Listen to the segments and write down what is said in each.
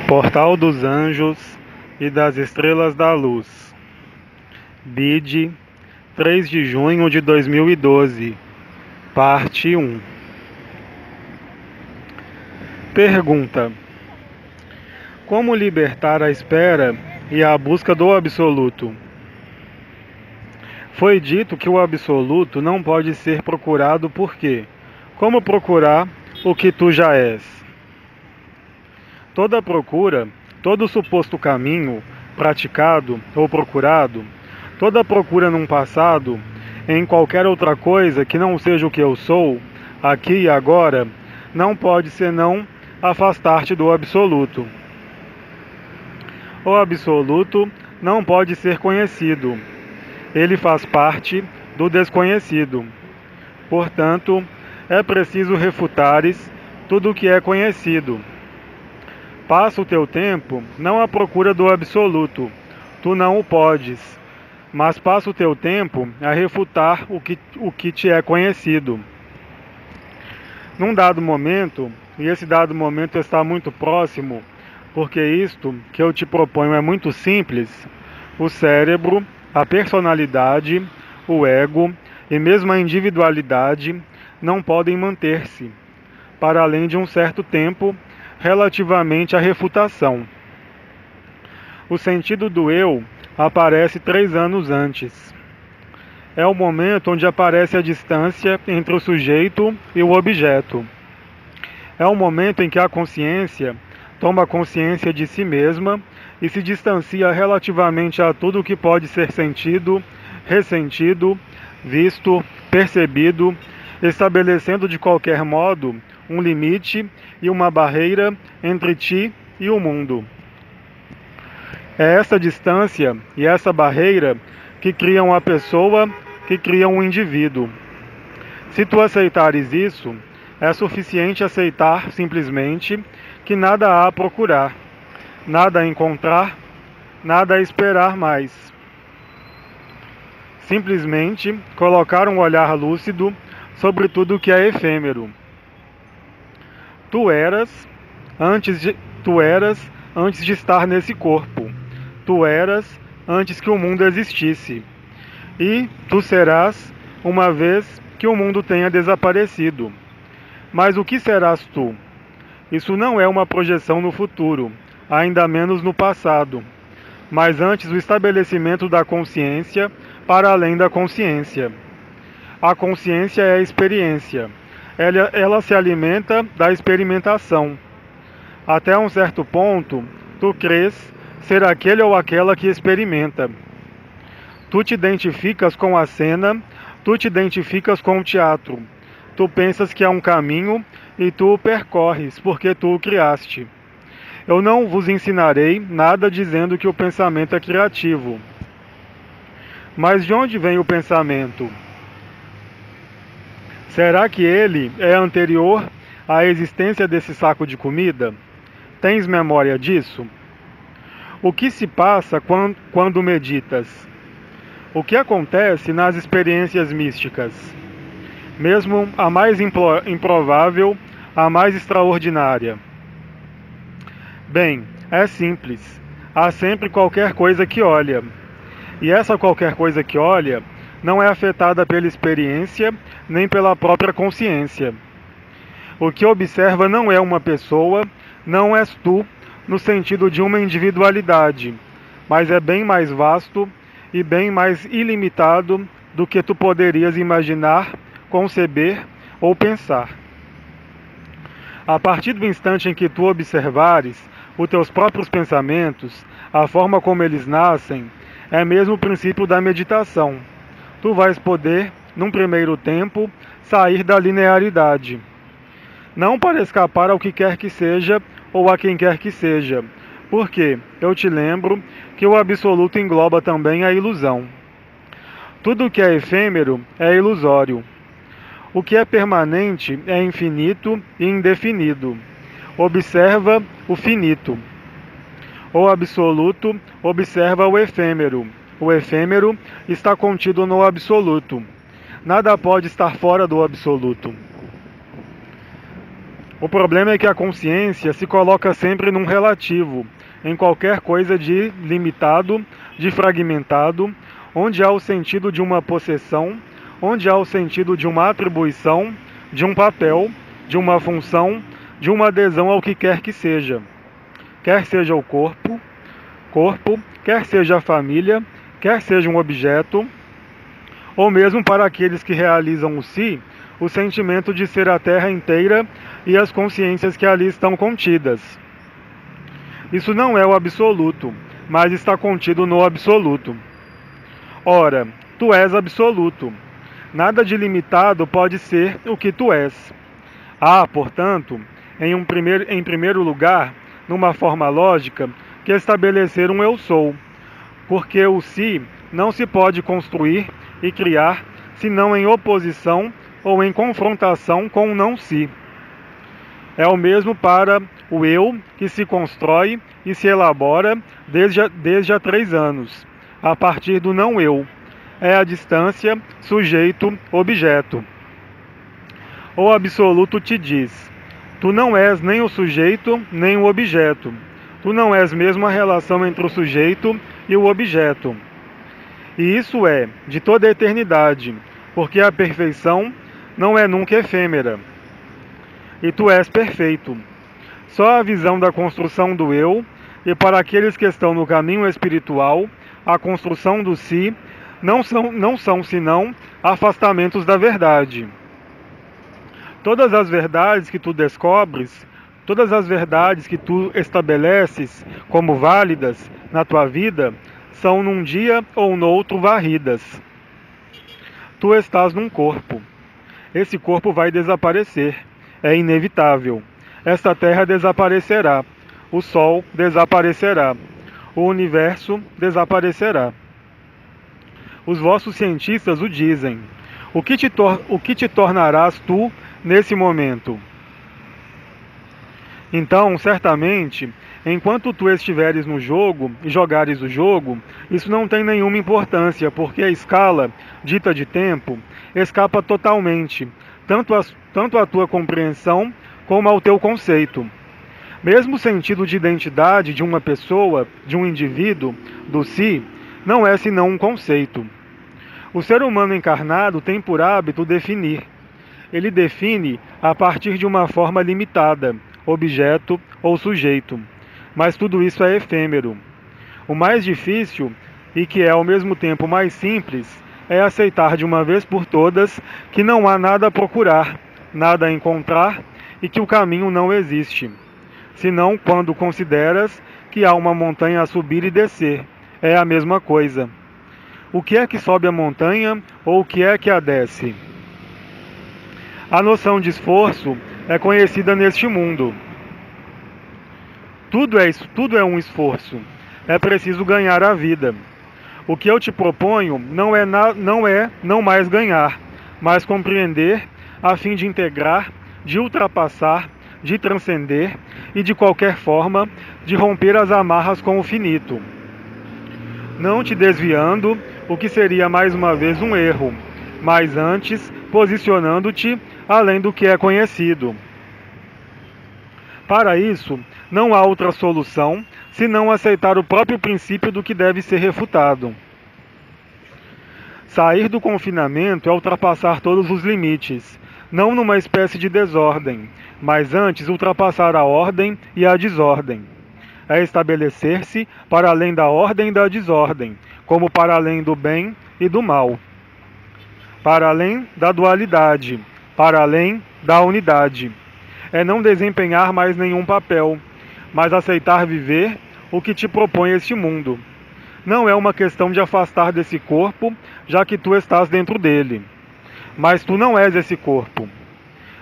Portal dos Anjos e das Estrelas da Luz. BID, 3 de junho de 2012. Parte 1. Pergunta: como libertar a espera e a busca do absoluto? Foi dito que o absoluto não pode ser procurado porque, como procurar o que tu já és? Toda procura, todo suposto caminho, praticado ou procurado, toda procura num passado, em qualquer outra coisa que não seja o que eu sou, aqui e agora, não pode senão afastar-te do absoluto. O absoluto não pode ser conhecido. Ele faz parte do desconhecido. Portanto, é preciso refutares tudo o que é conhecido. Passa o teu tempo não à procura do absoluto, tu não o podes, mas passa o teu tempo a refutar o que te é conhecido. Num dado momento, e esse dado momento está muito próximo, porque isto que eu te proponho é muito simples, o cérebro, a personalidade, o ego e mesmo a individualidade não podem manter-se, para além de um certo tempo, relativamente à refutação. O sentido do eu aparece 3 anos antes. É o momento onde aparece a distância entre o sujeito e o objeto. É o momento em que a consciência toma consciência de si mesma e se distancia relativamente a tudo que pode ser sentido, ressentido, visto, percebido, estabelecendo de qualquer modo um limite e uma barreira entre ti e o mundo. É essa distância e essa barreira que criam a pessoa, que criam o indivíduo. Se tu aceitares isso, é suficiente aceitar simplesmente que nada há a procurar, nada a encontrar, nada a esperar mais. Simplesmente colocar um olhar lúcido sobre tudo que é efêmero. Tu eras antes de estar nesse corpo. Tu eras antes que o mundo existisse. E tu serás uma vez que o mundo tenha desaparecido. Mas o que serás tu? Isso não é uma projeção no futuro, ainda menos no passado, mas antes o estabelecimento da consciência para além da consciência. A consciência é a experiência. Ela se alimenta da experimentação. Até um certo ponto, tu crês ser aquele ou aquela que experimenta. Tu te identificas com a cena, tu te identificas com o teatro. Tu pensas que há um caminho e tu o percorres, porque tu o criaste. Eu não vos ensinarei nada dizendo que o pensamento é criativo. Mas de onde vem o pensamento? Será que ele é anterior à existência desse saco de comida? Tens memória disso? O que se passa quando meditas? O que acontece nas experiências místicas? Mesmo a mais improvável, a mais extraordinária. Bem, é simples. Há sempre qualquer coisa que olha. E essa qualquer coisa que olha não é afetada pela experiência nem pela própria consciência. O que observa não é uma pessoa, não és tu, no sentido de uma individualidade, mas é bem mais vasto e bem mais ilimitado do que tu poderias imaginar, conceber ou pensar. A partir do instante em que tu observares os teus próprios pensamentos, a forma como eles nascem, é mesmo o princípio da meditação. Tu vais poder, num primeiro tempo, sair da linearidade. Não para escapar ao que quer que seja ou a quem quer que seja, porque eu te lembro que o absoluto engloba também a ilusão. Tudo que é efêmero é ilusório. O que é permanente é infinito e indefinido. Observa o finito. O absoluto observa o efêmero. O efêmero está contido no absoluto. Nada pode estar fora do absoluto. O problema é que a consciência se coloca sempre num relativo, em qualquer coisa de limitado, de fragmentado, onde há o sentido de uma possessão, onde há o sentido de uma atribuição, de um papel, de uma função, de uma adesão ao que quer que seja. Quer seja o corpo, quer seja a família, quer seja um objeto, ou mesmo para aqueles que realizam o si, o sentimento de ser a terra inteira e as consciências que ali estão contidas. Isso não é o absoluto, mas está contido no absoluto. Ora, tu és absoluto. Nada de limitado pode ser o que tu és. Há, portanto, em primeiro lugar, numa forma lógica, que estabelecer um eu sou, porque o si não se pode construir e criar senão em oposição ou em confrontação com o não si. É o mesmo para o eu que se constrói e se elabora desde há 3 anos, a partir do não eu. É a distância sujeito-objeto. O absoluto te diz: tu não és nem o sujeito nem o objeto. Tu não és mesmo a relação entre o sujeito e o objeto. E isso é de toda a eternidade, porque a perfeição não é nunca efêmera. E tu és perfeito. Só a visão da construção do eu, e para aqueles que estão no caminho espiritual, a construção do si, não são senão afastamentos da verdade. Todas as verdades que tu descobres, todas as verdades que tu estabeleces como válidas na tua vida, são num dia ou noutro varridas. Tu estás num corpo. Esse corpo vai desaparecer. É inevitável. Esta terra desaparecerá. O sol desaparecerá. O universo desaparecerá. Os vossos cientistas o dizem. O que te tornarás tu nesse momento? Então, certamente, enquanto tu estiveres no jogo e jogares o jogo, isso não tem nenhuma importância, porque a escala, dita de tempo, escapa totalmente, tanto à tua compreensão como ao teu conceito. Mesmo o sentido de identidade de uma pessoa, de um indivíduo, do si, não é senão um conceito. O ser humano encarnado tem por hábito definir. Ele define a partir de uma forma limitada, objeto ou sujeito. Mas tudo isso é efêmero. O mais difícil, e que é ao mesmo tempo mais simples, é aceitar de uma vez por todas que não há nada a procurar, nada a encontrar e que o caminho não existe. Senão quando consideras que há uma montanha a subir e descer. É a mesma coisa. O que é que sobe a montanha ou o que é que a desce? A noção de esforço é conhecida neste mundo. Tudo é um esforço. É preciso ganhar a vida. O que eu te proponho não mais ganhar, mas compreender a fim de integrar, de ultrapassar, de transcender e, de qualquer forma, de romper as amarras com o finito. Não te desviando, o que seria mais uma vez um erro, mas antes posicionando-te além do que é conhecido. Para isso, não há outra solução senão aceitar o próprio princípio do que deve ser refutado. Sair do confinamento é ultrapassar todos os limites, não numa espécie de desordem, mas antes ultrapassar a ordem e a desordem. É estabelecer-se para além da ordem e da desordem, como para além do bem e do mal, para além da dualidade, para além da unidade. É não desempenhar mais nenhum papel, mas aceitar viver o que te propõe este mundo. Não é uma questão de afastar desse corpo, já que tu estás dentro dele. Mas tu não és esse corpo.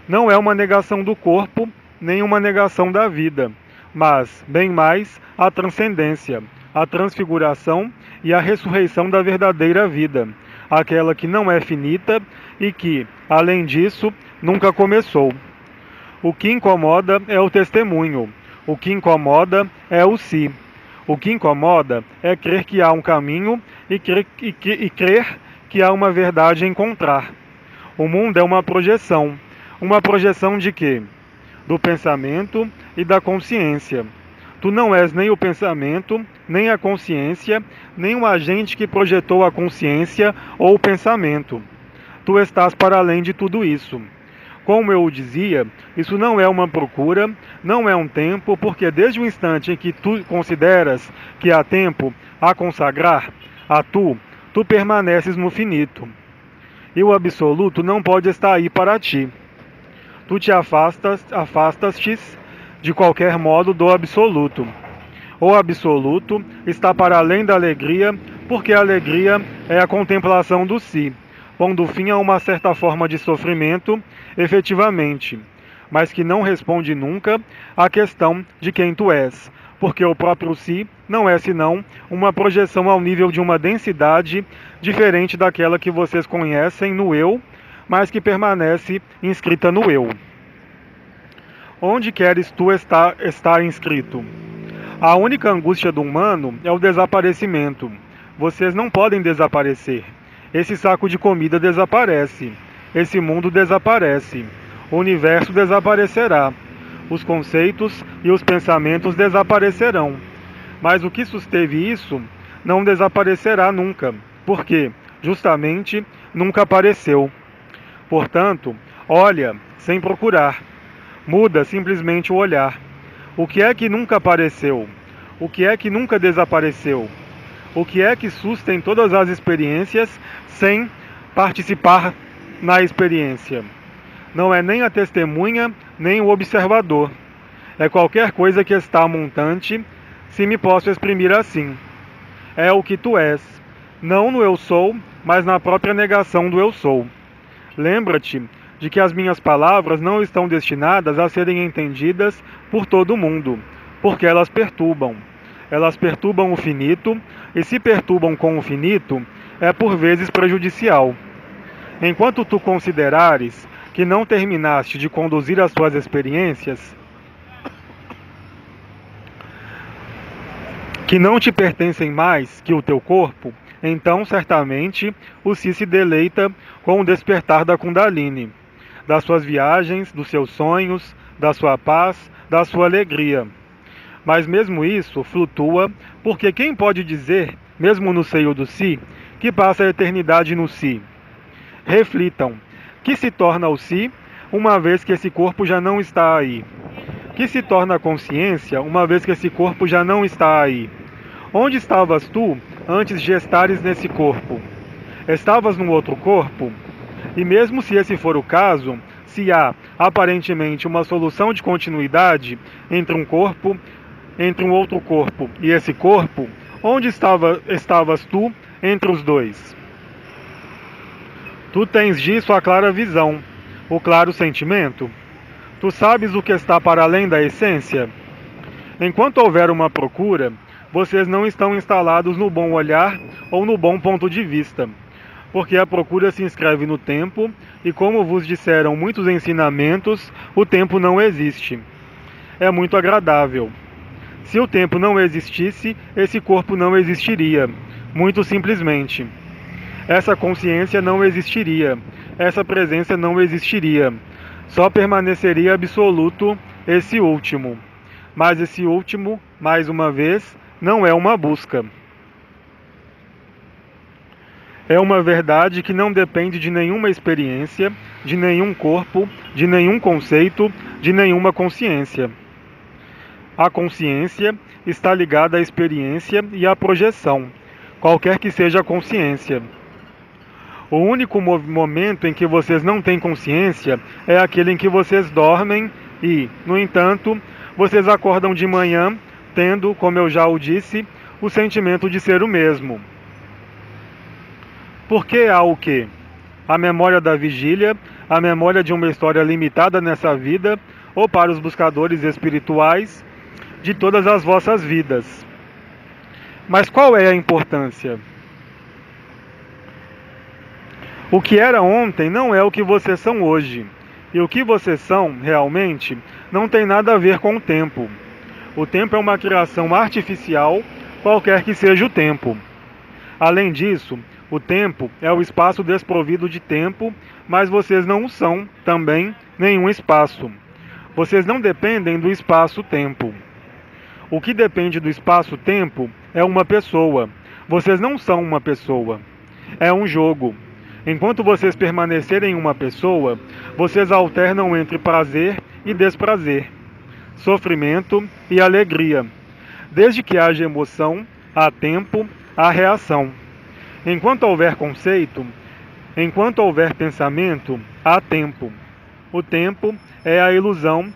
Não é uma negação do corpo, nem uma negação da vida, mas, bem mais, a transcendência, a transfiguração e a ressurreição da verdadeira vida, aquela que não é finita e que, além disso, nunca começou. O que incomoda é o testemunho, o que incomoda é o si. O que incomoda é crer que há um caminho e crer que há uma verdade a encontrar. O mundo é uma projeção. Uma projeção de quê? do pensamento e da consciência. Tu não és nem o pensamento, nem a consciência, nem um agente que projetou a consciência ou o pensamento. Tu estás para além de tudo isso. Como eu o dizia, isso não é uma procura, não é um tempo, porque desde o instante em que tu consideras que há tempo a consagrar a tu permaneces no finito. E o absoluto não pode estar aí para ti. Tu te afastas-te de qualquer modo do absoluto. O absoluto está para além da alegria, porque a alegria é a contemplação do si, pondo fim a uma certa forma de sofrimento, efetivamente, mas que não responde nunca à questão de quem tu és, porque o próprio si não é senão uma projeção ao nível de uma densidade diferente daquela que vocês conhecem no eu, mas que permanece inscrita no eu. Onde queres tu estar inscrito? A única angústia do humano é o desaparecimento. Vocês não podem desaparecer. Esse saco de comida desaparece. Esse mundo desaparece. O universo desaparecerá. Os conceitos e os pensamentos desaparecerão. Mas o que susteve isso não desaparecerá nunca, porque, justamente, nunca apareceu. Portanto, olha sem procurar. Muda simplesmente o olhar. O que é que nunca apareceu? O que é que nunca desapareceu? O que é que sustém todas as experiências sem participar na experiência? Não é nem a testemunha, nem o observador. É qualquer coisa que está montante, se me posso exprimir assim. É o que tu és, não no eu sou, mas na própria negação do eu sou. Lembra-te de que as minhas palavras não estão destinadas a serem entendidas por todo mundo, porque elas perturbam. Elas perturbam o finito, e se perturbam com o finito, é por vezes prejudicial. Enquanto tu considerares que não terminaste de conduzir as tuas experiências, que não te pertencem mais que o teu corpo, então certamente o si se deleita com o despertar da Kundalini, das suas viagens, dos seus sonhos, da sua paz, da sua alegria. Mas mesmo isso flutua, porque quem pode dizer, mesmo no seio do si, que passa a eternidade no si? Reflitam, que se torna o si, uma vez que esse corpo já não está aí? Que se torna a consciência, uma vez que esse corpo já não está aí? Onde estavas tu antes de estares nesse corpo? Estavas num outro corpo? E mesmo se esse for o caso, se há, aparentemente, uma solução de continuidade entre um outro corpo e esse corpo, onde estavas tu entre os dois? Tu tens disso a clara visão, o claro sentimento? Tu sabes o que está para além da essência? Enquanto houver uma procura, vocês não estão instalados no bom olhar ou no bom ponto de vista, porque a procura se inscreve no tempo, e como vos disseram muitos ensinamentos, o tempo não existe. É muito agradável. Se o tempo não existisse, esse corpo não existiria, muito simplesmente. Essa consciência não existiria, essa presença não existiria. Só permaneceria absoluto esse último. Mas esse último, mais uma vez, não é uma busca. É uma verdade que não depende de nenhuma experiência, de nenhum corpo, de nenhum conceito, de nenhuma consciência. A consciência está ligada à experiência e à projeção, qualquer que seja a consciência. O único momento em que vocês não têm consciência é aquele em que vocês dormem e, no entanto, vocês acordam de manhã tendo, como eu já o disse, o sentimento de ser o mesmo. Porque há o quê? A memória da vigília, a memória de uma história limitada nessa vida, ou para os buscadores espirituais, de todas as vossas vidas. Mas qual é a importância? O que era ontem não é o que vocês são hoje. E o que vocês são, realmente, não tem nada a ver com o tempo. O tempo é uma criação artificial, qualquer que seja o tempo. Além disso, o tempo é o espaço desprovido de tempo, mas vocês não são, também, nenhum espaço. Vocês não dependem do espaço-tempo. O que depende do espaço-tempo é uma pessoa. Vocês não são uma pessoa. É um jogo. Enquanto vocês permanecerem uma pessoa, vocês alternam entre prazer e desprazer, sofrimento e alegria. Desde que haja emoção, há tempo, há reação. Enquanto houver conceito, enquanto houver pensamento, há tempo. O tempo é a ilusão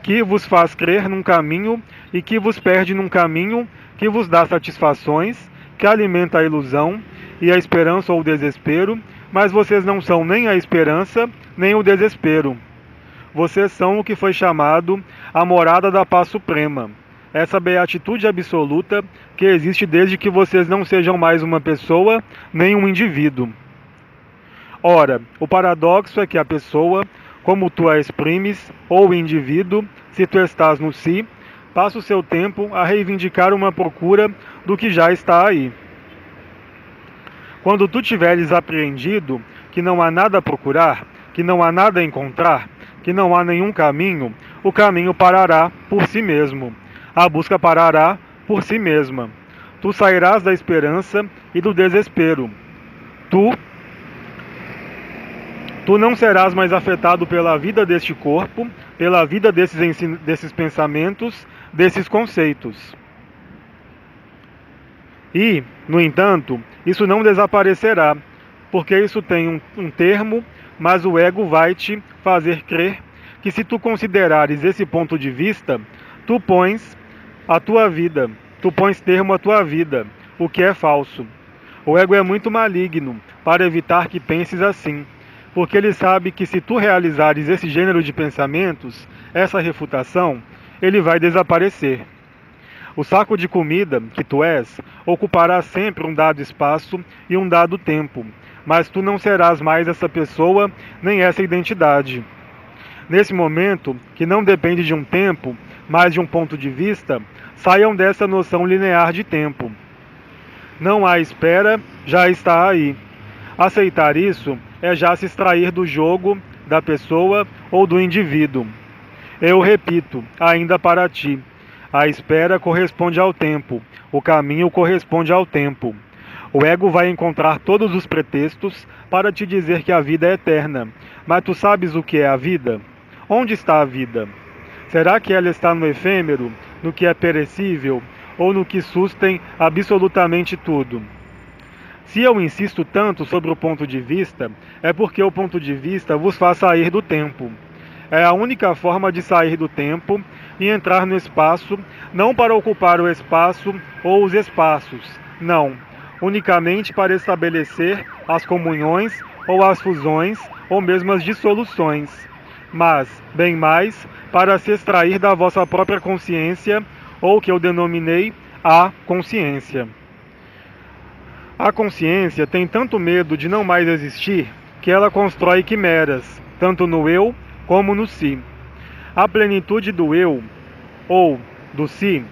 que vos faz crer num caminho e que vos perde num caminho que vos dá satisfações, que alimenta a ilusão e a esperança ou o desespero, mas vocês não são nem a esperança, nem o desespero. Vocês são o que foi chamado a morada da paz suprema, essa beatitude absoluta que existe desde que vocês não sejam mais uma pessoa, nem um indivíduo. Ora, o paradoxo é que a pessoa, como tu a exprimes, ou o indivíduo, se tu estás no si, passa o seu tempo a reivindicar uma procura do que já está aí. Quando tu tiveres apreendido que não há nada a procurar, que não há nada a encontrar, que não há nenhum caminho, o caminho parará por si mesmo. A busca parará por si mesma. Tu sairás da esperança e do desespero. Tu não serás mais afetado pela vida deste corpo, pela vida desses pensamentos, desses conceitos. E, no entanto, isso não desaparecerá, porque isso tem um termo, mas o ego vai te fazer crer que se tu considerares esse ponto de vista, tu pões termo à tua vida, o que é falso. O ego é muito maligno para evitar que penses assim, porque ele sabe que se tu realizares esse gênero de pensamentos, essa refutação, ele vai desaparecer. O saco de comida que tu és ocupará sempre um dado espaço e um dado tempo, mas tu não serás mais essa pessoa nem essa identidade. Nesse momento, que não depende de um tempo, mas de um ponto de vista, saiam dessa noção linear de tempo. Não há espera, já está aí. Aceitar isso é já se extrair do jogo, da pessoa ou do indivíduo. Eu repito, ainda para ti. A espera corresponde ao tempo, o caminho corresponde ao tempo. O ego vai encontrar todos os pretextos para te dizer que a vida é eterna. Mas tu sabes o que é a vida? Onde está a vida? Será que ela está no efêmero, no que é perecível, ou no que sustém absolutamente tudo? Se eu insisto tanto sobre o ponto de vista, é porque o ponto de vista vos faz sair do tempo. É a única forma de sair do tempo e entrar no espaço, não para ocupar o espaço ou os espaços, não, unicamente para estabelecer as comunhões ou as fusões ou mesmo as dissoluções, mas, bem mais, para se extrair da vossa própria consciência, ou que eu denominei a consciência. A consciência tem tanto medo de não mais existir que ela constrói quimeras, tanto no eu como no si. A plenitude do eu, ou do si,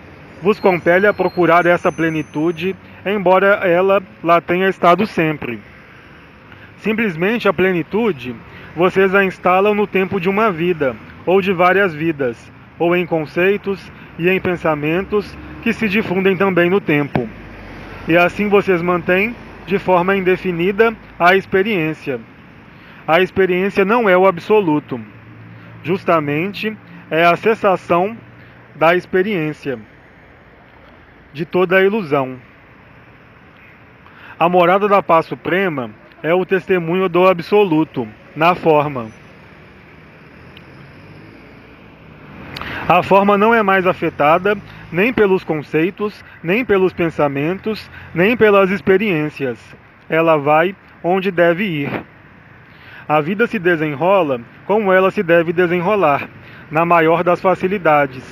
vos compele a procurar essa plenitude, embora ela lá tenha estado sempre. Simplesmente a plenitude, vocês a instalam no tempo de uma vida, ou de várias vidas, ou em conceitos e em pensamentos que se difundem também no tempo. E assim vocês mantêm, de forma indefinida, a experiência. A experiência não é o absoluto. Justamente, é a cessação da experiência, de toda a ilusão. A morada da paz suprema é o testemunho do absoluto, na forma. A forma não é mais afetada nem pelos conceitos, nem pelos pensamentos, nem pelas experiências. Ela vai onde deve ir. A vida se desenrola como ela se deve desenrolar, na maior das facilidades.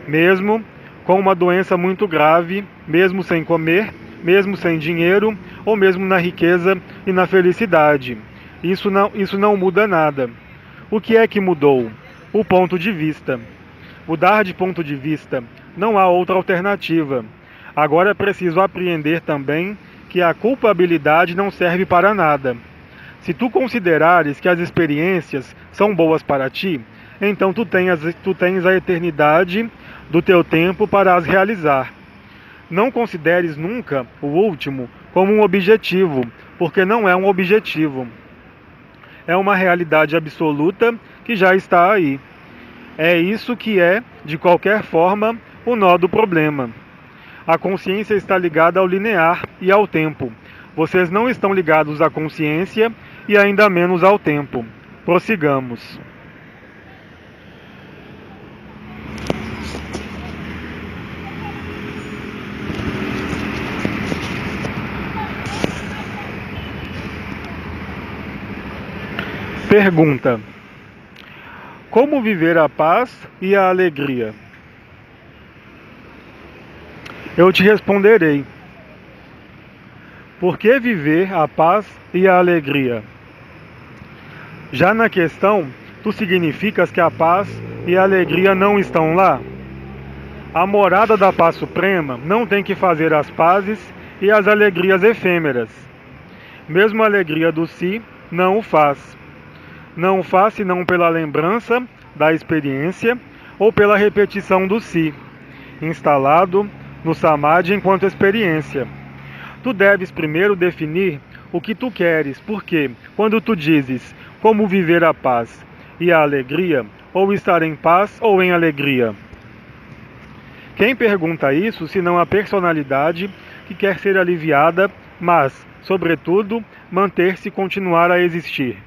Mesmo com uma doença muito grave, mesmo sem comer, mesmo sem dinheiro, ou mesmo na riqueza e na felicidade. Isso não muda nada. O que é que mudou? O ponto de vista. Mudar de ponto de vista, não há outra alternativa. Agora é preciso apreender também que a culpabilidade não serve para nada. Se tu considerares que as experiências são boas para ti, então tu tens a eternidade do teu tempo para as realizar. Não consideres nunca o último como um objetivo, porque não é um objetivo. É uma realidade absoluta que já está aí. É isso que é, de qualquer forma, o nó do problema. A consciência está ligada ao linear e ao tempo. Vocês não estão ligados à consciência e ainda menos ao tempo. Prossigamos. Pergunta: como viver a paz e a alegria? Eu te responderei. Por que viver a paz e a alegria? Já na questão, tu significas que a paz e a alegria não estão lá? A morada da paz suprema não tem que fazer as pazes e as alegrias efêmeras. Mesmo a alegria do si não o faz. Não o faz senão pela lembrança da experiência ou pela repetição do si, instalado no samadhi enquanto experiência. Tu deves primeiro definir o que tu queres, porque quando tu dizes como viver a paz e a alegria, ou estar em paz ou em alegria. Quem pergunta isso, senão a personalidade que quer ser aliviada, mas, sobretudo, manter-se e continuar a existir.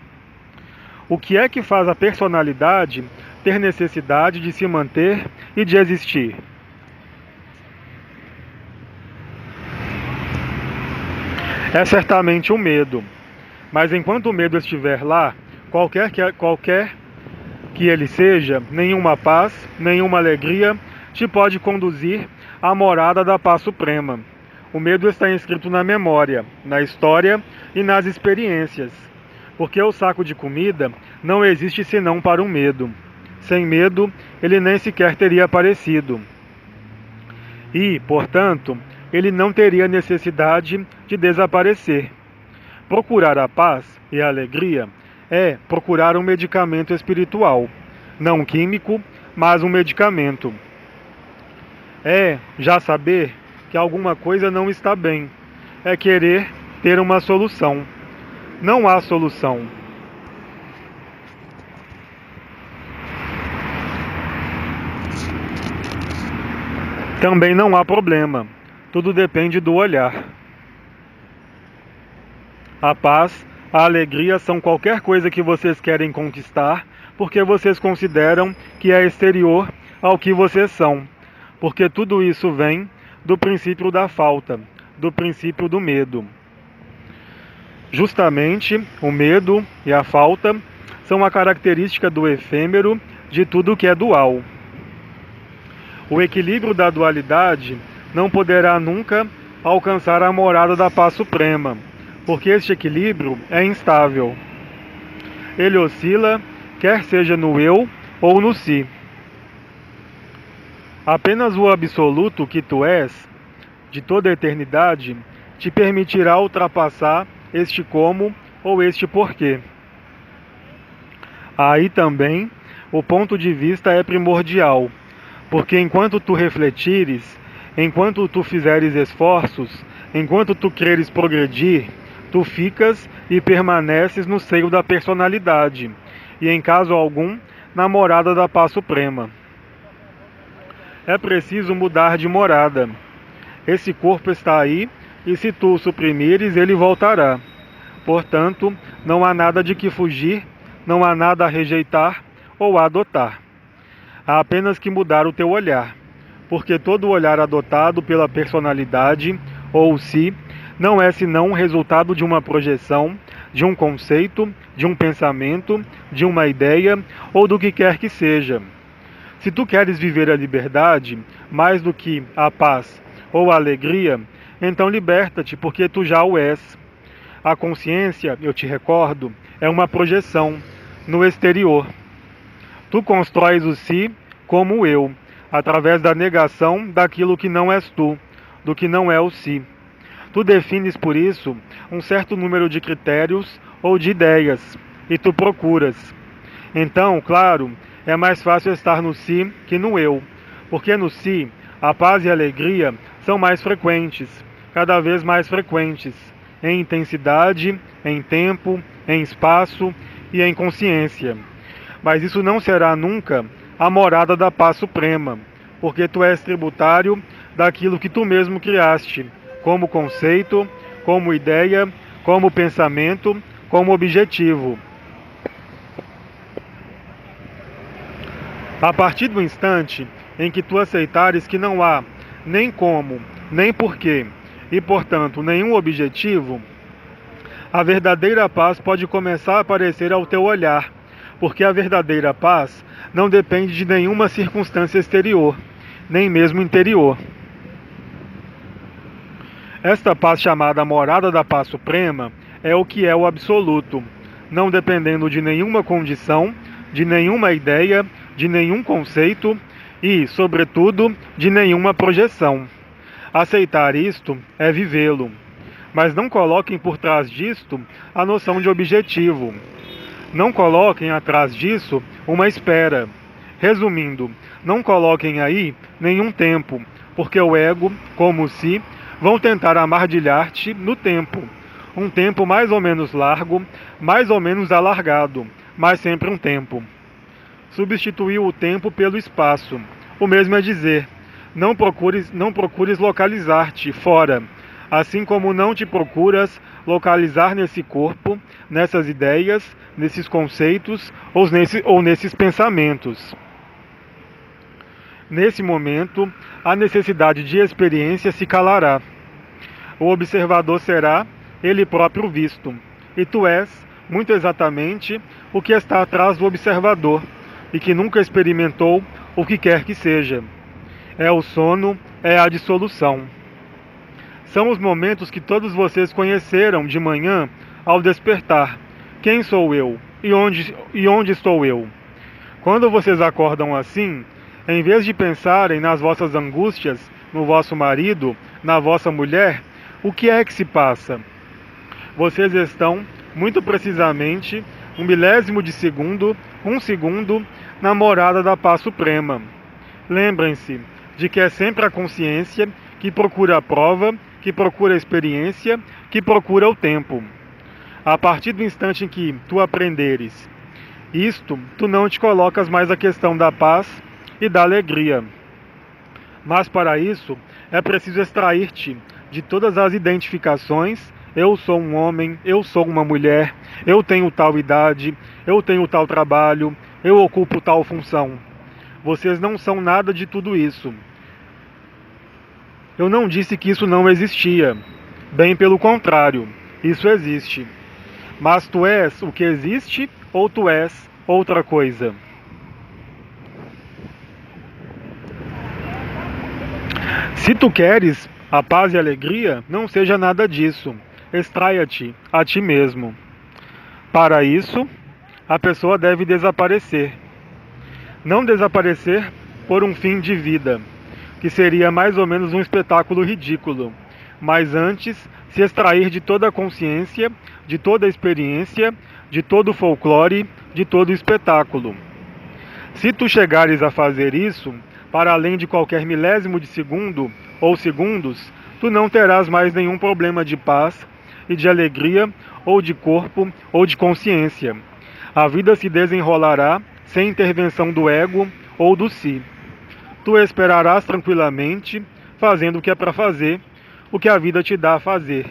O que é que faz a personalidade ter necessidade de se manter e de existir? É certamente o medo. Mas enquanto o medo estiver lá, qualquer que ele seja, nenhuma paz, nenhuma alegria te pode conduzir à morada da paz suprema. O medo está inscrito na memória, na história e nas experiências. Porque o saco de comida não existe senão para o medo. Sem medo, ele nem sequer teria aparecido. E, portanto, ele não teria necessidade de desaparecer. Procurar a paz e a alegria é procurar um medicamento espiritual, não químico, mas um medicamento. É já saber que alguma coisa não está bem. É querer ter uma solução. Não há solução. Também não há problema. Tudo depende do olhar. A paz, a alegria são qualquer coisa que vocês querem conquistar, porque vocês consideram que é exterior ao que vocês são. Porque tudo isso vem do princípio da falta, do princípio do medo. Justamente, o medo e a falta são a característica do efêmero de tudo que é dual. O equilíbrio da dualidade não poderá nunca alcançar a morada da paz suprema, porque este equilíbrio é instável. Ele oscila, quer seja no eu ou no si. Apenas o absoluto que tu és, de toda a eternidade, te permitirá ultrapassar este como ou este porquê. Aí também o ponto de vista é primordial, porque enquanto tu refletires, enquanto tu fizeres esforços, enquanto tu queres progredir, tu ficas e permaneces no seio da personalidade, e em caso algum, na morada da paz suprema. É preciso mudar de morada. Esse corpo está aí, e se tu o suprimires, ele voltará. Portanto, não há nada de que fugir, não há nada a rejeitar ou a adotar. Há apenas que mudar o teu olhar, porque todo olhar adotado pela personalidade, ou si, não é senão o resultado de uma projeção, de um conceito, de um pensamento, de uma ideia ou do que quer que seja. Se tu queres viver a liberdade, mais do que a paz ou a alegria, então liberta-te, porque tu já o és. A consciência, eu te recordo, é uma projeção no exterior. Tu constróis o si como o eu, através da negação daquilo que não és tu, do que não é o si. Tu defines, por isso, um certo número de critérios ou de ideias, e tu procuras. Então, claro, é mais fácil estar no si que no eu, porque no si a paz e a alegria são mais frequentes, cada vez mais frequentes, em intensidade, em tempo, em espaço e em consciência. Mas isso não será nunca a morada da paz suprema, porque tu és tributário daquilo que tu mesmo criaste, como conceito, como ideia, como pensamento, como objetivo. A partir do instante em que tu aceitares que não há nem como, nem porquê, e portanto nenhum objetivo, a verdadeira paz pode começar a aparecer ao teu olhar, porque a verdadeira paz não depende de nenhuma circunstância exterior, nem mesmo interior. Esta paz chamada morada da paz suprema é o que é o absoluto, não dependendo de nenhuma condição, de nenhuma ideia, de nenhum conceito e, sobretudo, de nenhuma projeção. Aceitar isto é vivê-lo. Mas não coloquem por trás disto a noção de objetivo. Não coloquem atrás disso uma espera. Resumindo, não coloquem aí nenhum tempo, porque o ego, como se, vão tentar amardilhar-te no tempo. Um tempo mais ou menos largo, mais ou menos alargado, mas sempre um tempo. Substituiu o tempo pelo espaço. O mesmo é dizer, não procures localizar-te fora, assim como não te procuras localizar nesse corpo, nessas ideias, nesses conceitos ou nesses pensamentos. Nesse momento, a necessidade de experiência se calará. O observador será ele próprio visto, e tu és, muito exatamente, o que está atrás do observador, e que nunca experimentou o que quer que seja. É o sono, é a dissolução. São os momentos que todos vocês conheceram de manhã ao despertar. Quem sou eu? E onde estou eu? Quando vocês acordam assim, em vez de pensarem nas vossas angústias, no vosso marido, na vossa mulher, o que é que se passa? Vocês estão, muito precisamente, 1/1000 de segundo, 1 segundo, na morada da paz suprema. Lembrem-se de que é sempre a consciência que procura a prova, que procura a experiência, que procura o tempo. A partir do instante em que tu aprenderes isto, tu não te colocas mais a questão da paz e da alegria. Mas para isso é preciso extrair-te de todas as identificações. Eu sou um homem, eu sou uma mulher, eu tenho tal idade, eu tenho tal trabalho, eu ocupo tal função. Vocês não são nada de tudo isso. Eu não disse que isso não existia. Bem pelo contrário, isso existe. Mas tu és o que existe ou tu és outra coisa? Se tu queres a paz e a alegria, não seja nada disso. Extraia-te a ti mesmo. Para isso, a pessoa deve desaparecer. Não desaparecer por um fim de vida, que seria mais ou menos um espetáculo ridículo, mas antes se extrair de toda a consciência, de toda a experiência, de todo o folclore, de todo o espetáculo. Se tu chegares a fazer isso, para além de qualquer milésimo de segundo ou segundos, tu não terás mais nenhum problema de paz e de alegria, ou de corpo, ou de consciência. A vida se desenrolará sem intervenção do ego ou do si. Tu esperarás tranquilamente, fazendo o que é para fazer, o que a vida te dá a fazer,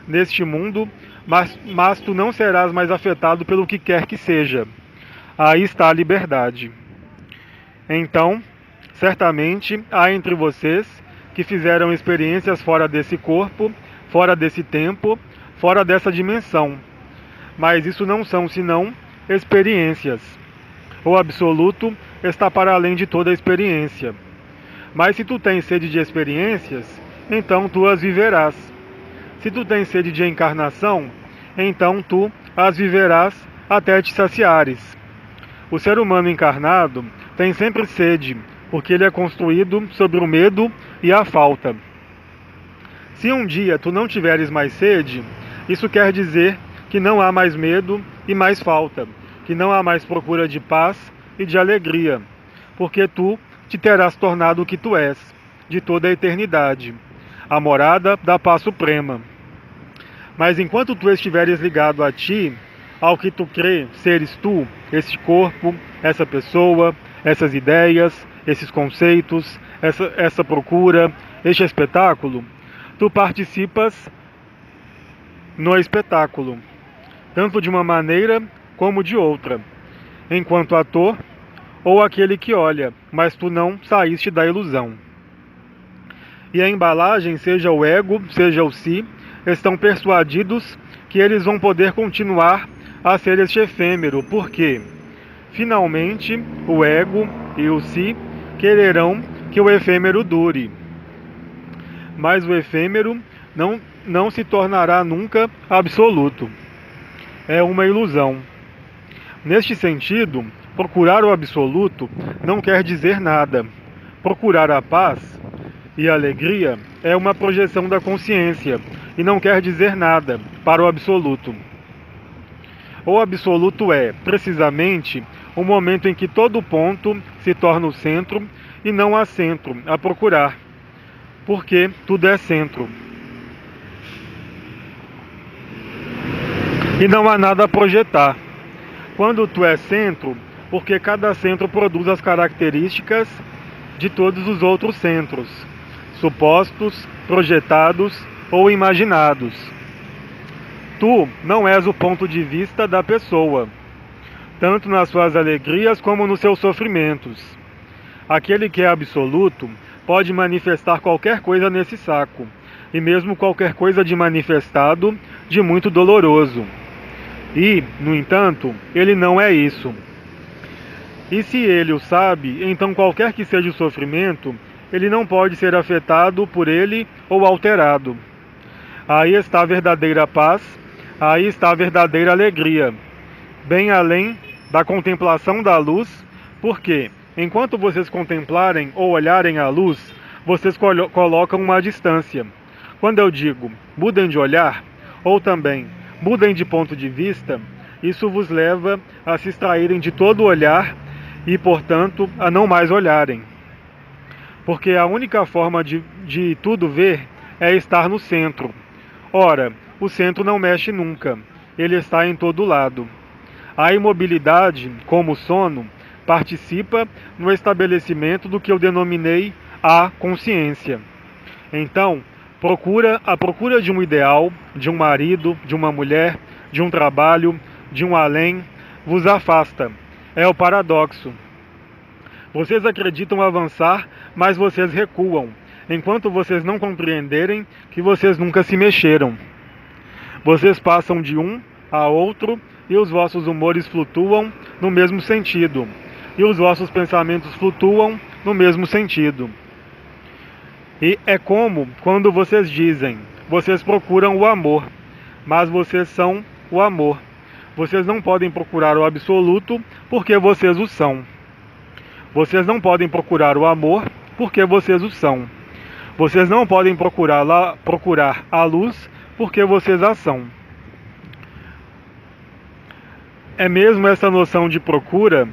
neste mundo, mas tu não serás mais afetado pelo que quer que seja. Aí está a liberdade. Então, certamente, há entre vocês que fizeram experiências fora desse corpo, fora desse tempo, fora dessa dimensão. Mas isso não são senão experiências. O absoluto está para além de toda experiência. Mas se tu tens sede de experiências, então tu as viverás. Se tu tens sede de encarnação, então tu as viverás até te saciares. O ser humano encarnado tem sempre sede, porque ele é construído sobre o medo e a falta. Se um dia tu não tiveres mais sede, isso quer dizer que não há mais medo e mais falta, que não há mais procura de paz e de alegria, porque tu te terás tornado o que tu és, de toda a eternidade, a morada da paz suprema. Mas enquanto tu estiveres ligado a ti, ao que tu crê seres tu, esse corpo, essa pessoa, essas ideias, esses conceitos, essa procura, este espetáculo, tu participas no espetáculo, tanto de uma maneira como de outra, enquanto ator ou aquele que olha, mas tu não saíste da ilusão. E a embalagem, seja o ego, seja o si, estão persuadidos que eles vão poder continuar a ser este efêmero, porque, finalmente, o ego e o si quererão que o efêmero dure. Mas o efêmero não se tornará nunca absoluto. É uma ilusão. Neste sentido, procurar o absoluto não quer dizer nada. Procurar a paz e a alegria é uma projeção da consciência e não quer dizer nada para o absoluto. O absoluto é, precisamente, o momento em que todo ponto se torna o centro e não há centro a procurar, porque tudo é centro. E não há nada a projetar. Quando tu é centro, porque cada centro produz as características de todos os outros centros, supostos, projetados ou imaginados. Tu não és o ponto de vista da pessoa, tanto nas suas alegrias como nos seus sofrimentos. Aquele que é absoluto pode manifestar qualquer coisa nesse saco, e mesmo qualquer coisa de manifestado de muito doloroso. E, no entanto, ele não é isso. E se ele o sabe, então qualquer que seja o sofrimento, ele não pode ser afetado por ele ou alterado. Aí está a verdadeira paz, aí está a verdadeira alegria, bem além da contemplação da luz, porque, enquanto vocês contemplarem ou olharem a luz, vocês colocam uma distância. Quando eu digo mudem de olhar, ou também mudem de ponto de vista, isso vos leva a se extraírem de todo olhar e, portanto, a não mais olharem. Porque a única forma de tudo ver é estar no centro. Ora, o centro não mexe nunca, ele está em todo lado. A imobilidade, como o sono, participa no estabelecimento do que eu denominei a consciência. Então, a procura de um ideal, de um marido, de uma mulher, de um trabalho, de um além, vos afasta. É o paradoxo. Vocês acreditam avançar, mas vocês recuam, enquanto vocês não compreenderem que vocês nunca se mexeram. Vocês passam de um a outro e os vossos humores flutuam no mesmo sentido, e os vossos pensamentos flutuam no mesmo sentido. E é como quando vocês dizem, vocês procuram o amor, mas vocês são o amor. Vocês não podem procurar o absoluto porque vocês o são. Vocês não podem procurar o amor porque vocês o são. Vocês não podem procurar a luz porque vocês a são. É mesmo essa noção de procura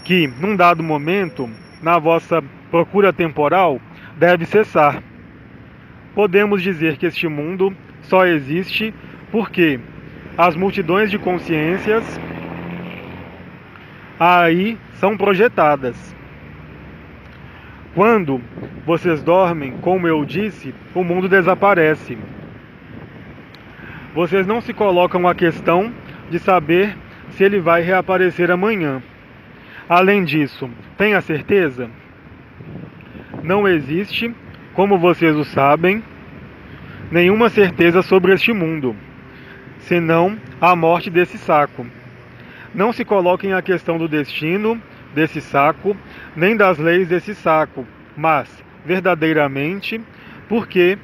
que, num dado momento, na vossa procura temporal, deve cessar. Podemos dizer que este mundo só existe porque as multidões de consciências aí são projetadas. Quando vocês dormem, como eu disse, o mundo desaparece. Vocês não se colocam a questão de saber se ele vai reaparecer amanhã. Além disso, tenha certeza? Não existe, como vocês o sabem, nenhuma certeza sobre este mundo, senão a morte desse saco. Não se coloquem a questão do destino desse saco, nem das leis desse saco, mas, verdadeiramente, por que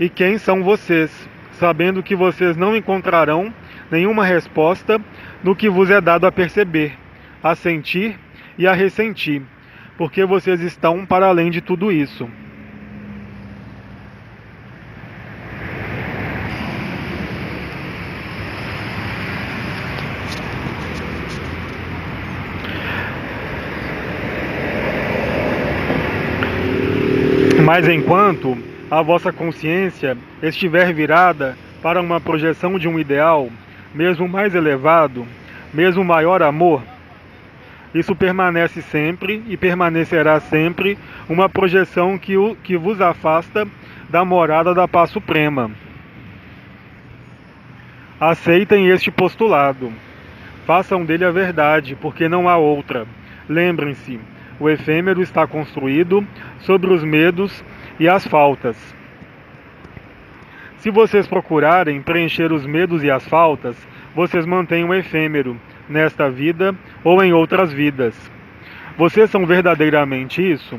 e quem são vocês, sabendo que vocês não encontrarão nenhuma resposta no que vos é dado a perceber, a sentir e a ressentir, porque vocês estão para além de tudo isso. Mas enquanto a vossa consciência estiver virada para uma projeção de um ideal, mesmo mais elevado, mesmo maior amor, isso permanece sempre e permanecerá sempre uma projeção que vos afasta da morada da paz suprema. Aceitem este postulado. Façam dele a verdade, porque não há outra. Lembrem-se, o efêmero está construído sobre os medos e as faltas. Se vocês procurarem preencher os medos e as faltas, vocês mantêm o efêmero, nesta vida ou em outras vidas. Vocês são verdadeiramente isso?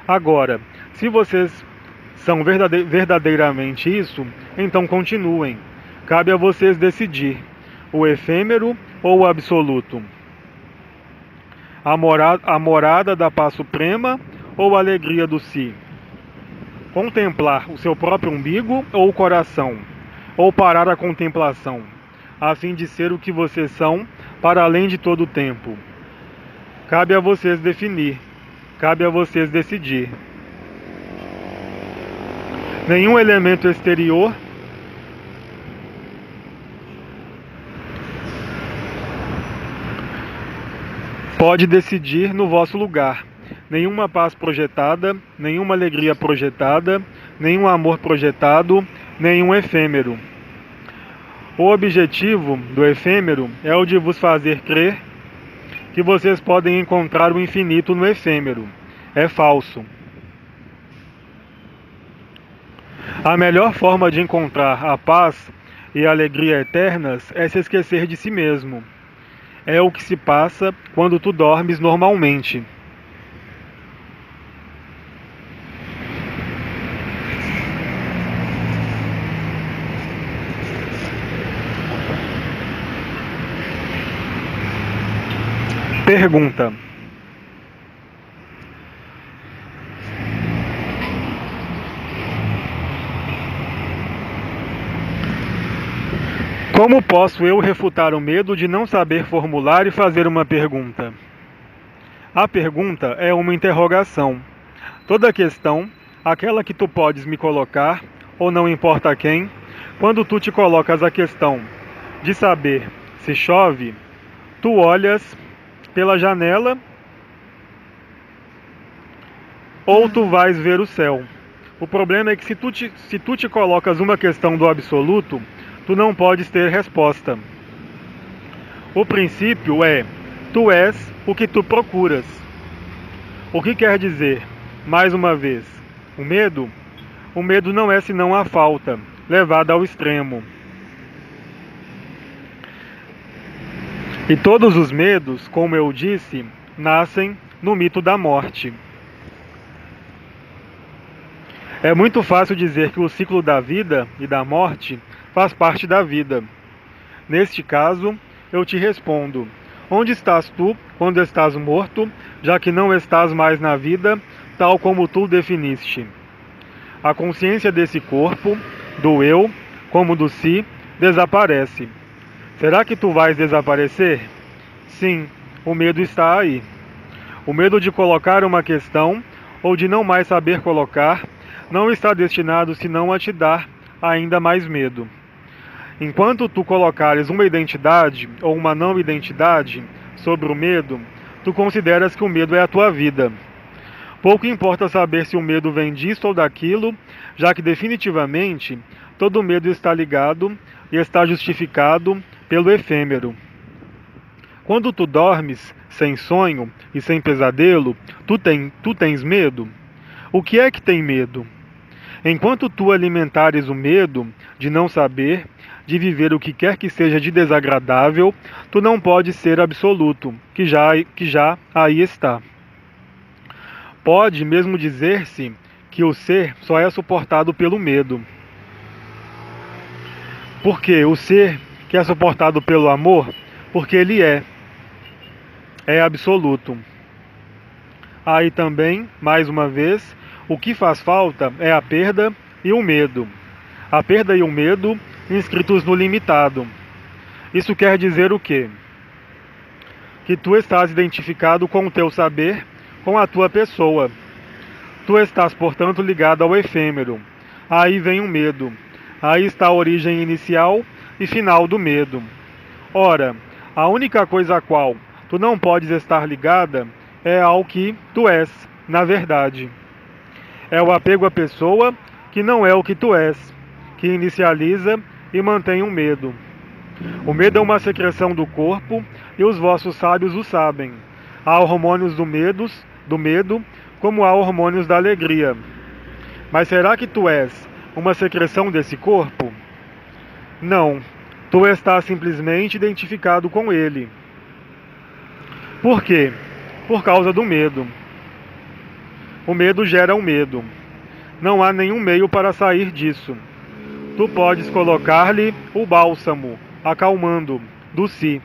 Agora, se vocês são verdadeiramente isso, então continuem. Cabe a vocês decidir, o efêmero ou o absoluto? A morada da paz suprema ou a alegria do si? Contemplar o seu próprio umbigo ou o coração? Ou parar a contemplação, a fim de ser o que vocês são para além de todo o tempo? Cabe a vocês definir, cabe a vocês decidir. Nenhum elemento exterior pode decidir no vosso lugar. Nenhuma paz projetada, nenhuma alegria projetada, nenhum amor projetado, nenhum efêmero. O objetivo do efêmero é o de vos fazer crer que vocês podem encontrar o infinito no efêmero. É falso. A melhor forma de encontrar a paz e a alegria eternas é se esquecer de si mesmo. É o que se passa quando tu dormes normalmente. Pergunta: como posso eu refutar o medo de não saber formular e fazer uma pergunta? A pergunta é uma interrogação. Toda questão, aquela que tu podes me colocar, ou não importa quem, quando tu te colocas a questão de saber se chove, tu olhas pela janela ou tu vais ver o céu. O problema é que se tu te colocas uma questão do absoluto, tu não podes ter resposta. O princípio é, tu és o que tu procuras. O que quer dizer, mais uma vez, o medo? O medo não é senão a falta, levada ao extremo. E todos os medos, como eu disse, nascem no mito da morte. É muito fácil dizer que o ciclo da vida e da morte faz parte da vida. Neste caso, eu te respondo: onde estás tu quando estás morto, já que não estás mais na vida, tal como tu definiste? A consciência desse corpo, do eu, como do si, desaparece. Será que tu vais desaparecer? Sim, o medo está aí. O medo de colocar uma questão, ou de não mais saber colocar, não está destinado senão a te dar ainda mais medo. Enquanto tu colocares uma identidade ou uma não identidade sobre o medo, tu consideras que o medo é a tua vida. Pouco importa saber se o medo vem disso ou daquilo, já que definitivamente todo medo está ligado e está justificado pelo efêmero. Quando tu dormes sem sonho e sem pesadelo, tu tens medo? O que é que tem medo? Enquanto tu alimentares o medo de não saber, de viver o que quer que seja de desagradável, tu não podes ser absoluto, que já aí está. Pode mesmo dizer-se que o ser só é suportado pelo medo. Porque o ser que é suportado pelo amor, porque ele é absoluto. Aí também, mais uma vez, o que faz falta é a perda e o medo. A perda e o medo inscritos no limitado. Isso quer dizer o quê? Que tu estás identificado com o teu saber, com a tua pessoa. Tu estás, portanto, ligado ao efêmero. Aí vem o medo. Aí está a origem inicial e final do medo. Ora, a única coisa a qual tu não podes estar ligada é ao que tu és, na verdade. É o apego à pessoa que não é o que tu és, que inicializa e mantém o medo. O medo é uma secreção do corpo e os vossos sábios o sabem. Há hormônios do medo, como há hormônios da alegria. Mas será que tu és uma secreção desse corpo? Não, tu estás simplesmente identificado com ele. Por quê? Por causa do medo. O medo gera um medo. Não há nenhum meio para sair disso. Tu podes colocar-lhe o bálsamo, acalmando, do si.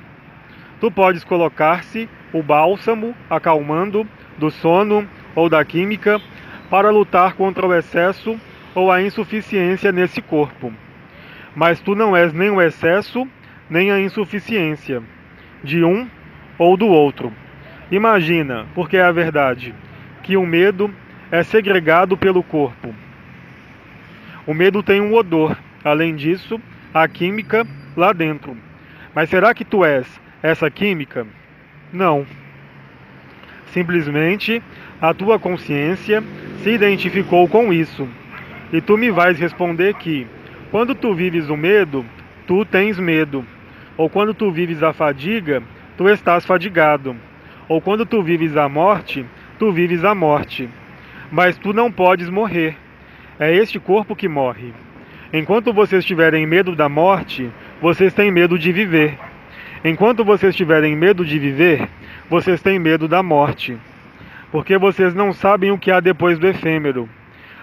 Tu podes colocar-se o bálsamo, acalmando, do sono ou da química, para lutar contra o excesso ou a insuficiência nesse corpo. Mas tu não és nem o excesso, nem a insuficiência, de um ou do outro. Imagina, porque é a verdade, que o medo é segregado pelo corpo. O medo tem um odor, além disso, a química lá dentro. Mas será que tu és essa química? Não. Simplesmente a tua consciência se identificou com isso. E tu me vais responder que, quando tu vives o medo, tu tens medo. Ou quando tu vives a fadiga, tu estás fadigado. Ou quando tu vives a morte, tu vives a morte. Mas tu não podes morrer. É este corpo que morre. Enquanto vocês tiverem medo da morte, vocês têm medo de viver. Enquanto vocês tiverem medo de viver, vocês têm medo da morte. Porque vocês não sabem o que há depois do efêmero.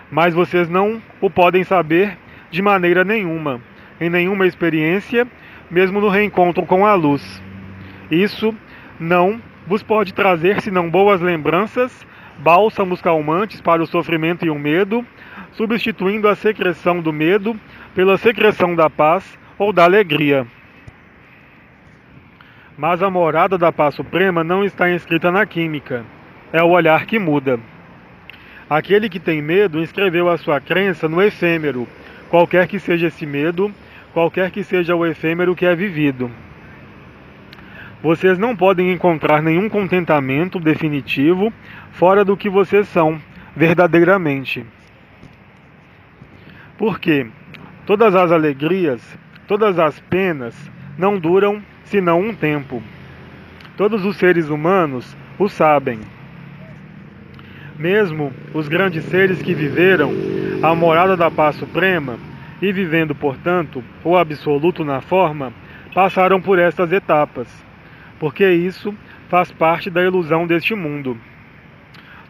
Mas vocês não o podem saber de maneira nenhuma, em nenhuma experiência, mesmo no reencontro com a luz. Isso não vos pode trazer senão boas lembranças, bálsamos calmantes para o sofrimento e o medo, substituindo a secreção do medo pela secreção da paz ou da alegria. Mas a morada da paz suprema não está inscrita na química. É o olhar que muda. Aquele que tem medo inscreveu a sua crença no efêmero, qualquer que seja esse medo, qualquer que seja o efêmero que é vivido. Vocês não podem encontrar nenhum contentamento definitivo fora do que vocês são, verdadeiramente. Porque todas as alegrias, todas as penas não duram senão um tempo. Todos os seres humanos o sabem. Mesmo os grandes seres que viveram a morada da paz suprema e vivendo, portanto, o absoluto na forma, passaram por estas etapas, porque isso faz parte da ilusão deste mundo.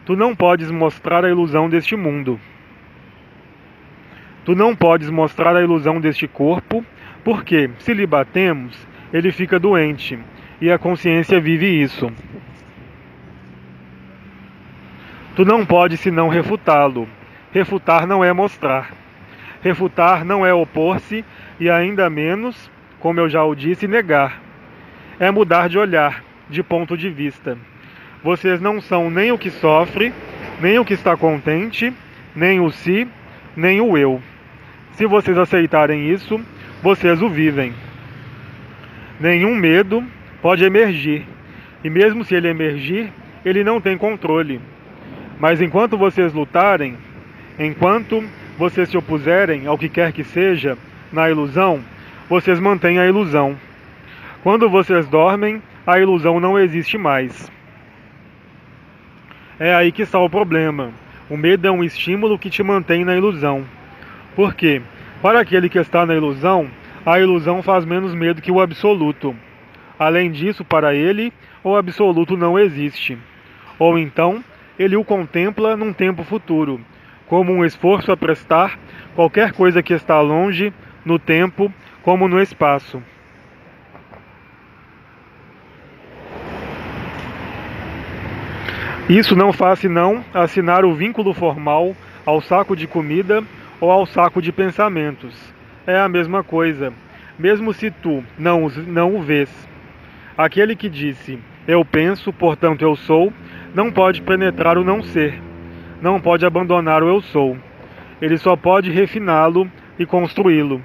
Tu não podes mostrar a ilusão deste mundo. Tu não podes mostrar a ilusão deste corpo, porque, se lhe batemos, ele fica doente, e a consciência vive isso. Tu não podes senão refutá-lo. Refutar não é mostrar. Refutar não é opor-se e ainda menos, como eu já o disse, negar. É mudar de olhar, de ponto de vista. Vocês não são nem o que sofre, nem o que está contente, nem o si, nem o eu. Se vocês aceitarem isso, vocês o vivem. Nenhum medo pode emergir, e mesmo se ele emergir, ele não tem controle. Mas enquanto vocês lutarem, enquanto vocês se opuserem ao que quer que seja, na ilusão, vocês mantêm a ilusão. Quando vocês dormem, a ilusão não existe mais. É aí que está o problema. O medo é um estímulo que te mantém na ilusão. Por quê? Para aquele que está na ilusão, a ilusão faz menos medo que o absoluto. Além disso, para ele, o absoluto não existe. Ou então, ele o contempla num tempo futuro, como um esforço a prestar qualquer coisa que está longe, no tempo, como no espaço. Isso não faz senão assinar o vínculo formal ao saco de comida ou ao saco de pensamentos. É a mesma coisa, mesmo se tu não o vês. Aquele que disse, eu penso, portanto eu sou, não pode penetrar o não ser. não pode abandonar o eu sou. Ele só pode refiná-lo e construí-lo.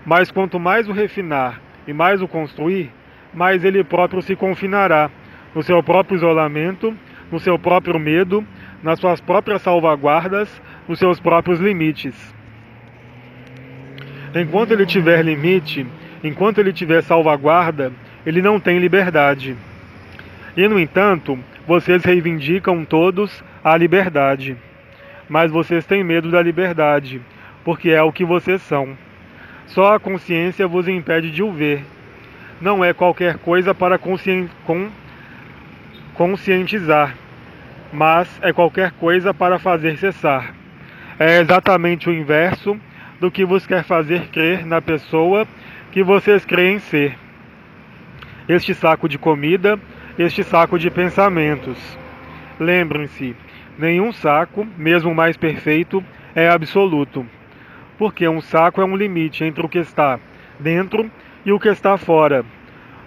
Mas quanto mais o refinar e mais o construir, mais ele próprio se confinará no seu próprio isolamento, no seu próprio medo, nas suas próprias salvaguardas, nos seus próprios limites. Enquanto ele tiver limite, enquanto ele tiver salvaguarda, ele não tem liberdade. E, no entanto, vocês reivindicam todos a liberdade. Mas vocês têm medo da liberdade, porque é o que vocês são. Só a consciência vos impede de o ver. Não é qualquer coisa para conscientizar, mas é qualquer coisa para fazer cessar. É exatamente o inverso do que vos quer fazer crer na pessoa que vocês creem ser. Este saco de comida, este saco de pensamentos. Lembrem-se, nenhum saco, mesmo o mais perfeito, é absoluto. Porque um saco é um limite entre o que está dentro e o que está fora.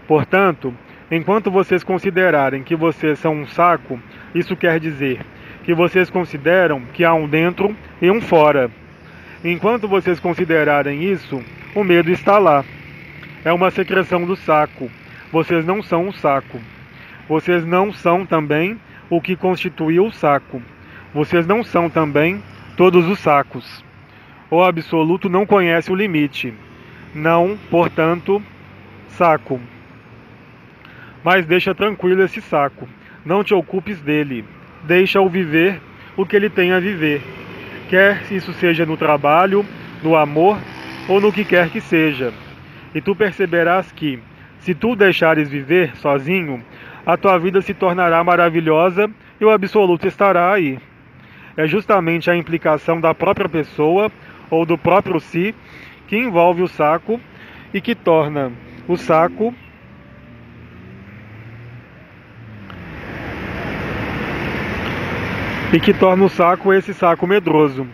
Portanto, enquanto vocês considerarem que vocês são um saco, isso quer dizer que vocês consideram que há um dentro e um fora. Enquanto vocês considerarem isso, o medo está lá. É uma secreção do saco. Vocês não são um saco. Vocês não são também o que constituiu o saco. Vocês não são também todos os sacos. O absoluto não conhece o limite. Não, portanto, saco. Mas deixa tranquilo esse saco. Não te ocupes dele. Deixa-o viver o que ele tem a viver. Quer isso seja no trabalho, no amor ou no que quer que seja. E tu perceberás que, se tu o deixares viver sozinho, a tua vida se tornará maravilhosa e o absoluto estará aí. É justamente a implicação da própria pessoa ou do próprio si que envolve o saco e que torna o saco esse saco medroso.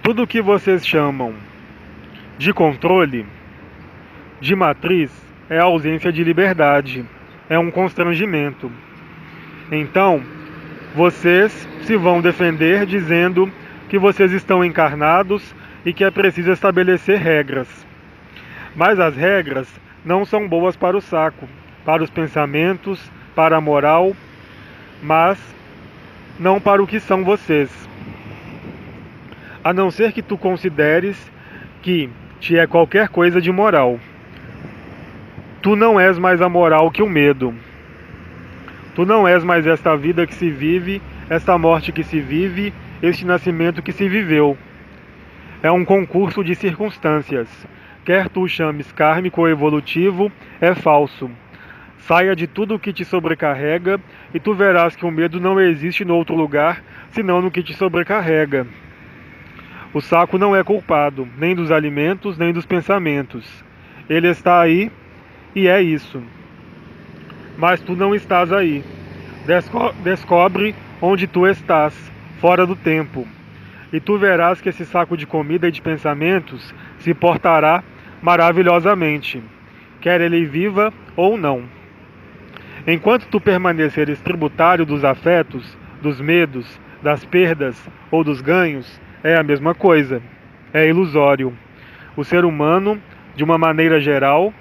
Tudo que vocês chamam de controle, de matriz, é a ausência de liberdade, é um constrangimento. Então, vocês se vão defender dizendo que vocês estão encarnados e que é preciso estabelecer regras. Mas as regras não são boas para o saco, para os pensamentos, para a moral, mas não para o que são vocês. A não ser que tu consideres que te é qualquer coisa de moral. Tu não és mais a moral que o medo. Tu não és mais esta vida que se vive, esta morte que se vive, este nascimento que se viveu. É um concurso de circunstâncias. Quer tu o chames kármico ou evolutivo, é falso. Saia de tudo o que te sobrecarrega e tu verás que o medo não existe no outro lugar, senão no que te sobrecarrega. O saco não é culpado, nem dos alimentos, nem dos pensamentos. Ele está aí e é isso. Mas tu não estás aí. Descobre onde tu estás, fora do tempo. E tu verás que esse saco de comida e de pensamentos se portará maravilhosamente, quer ele viva ou não. Enquanto tu permaneceres tributário dos afetos, dos medos, das perdas ou dos ganhos, é a mesma coisa. É ilusório. O ser humano, de uma maneira geral,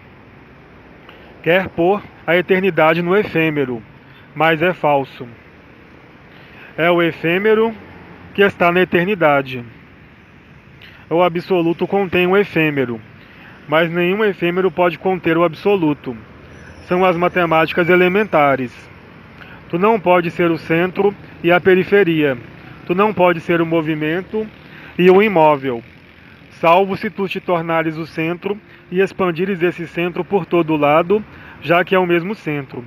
quer pôr a eternidade no efêmero, mas é falso. É o efêmero que está na eternidade. O absoluto contém o efêmero, mas nenhum efêmero pode conter o absoluto. São as matemáticas elementares. Tu não pode ser o centro e a periferia. Tu não pode ser o movimento e o imóvel, salvo se tu te tornares o centro e expandires esse centro por todo lado, já que é o mesmo centro.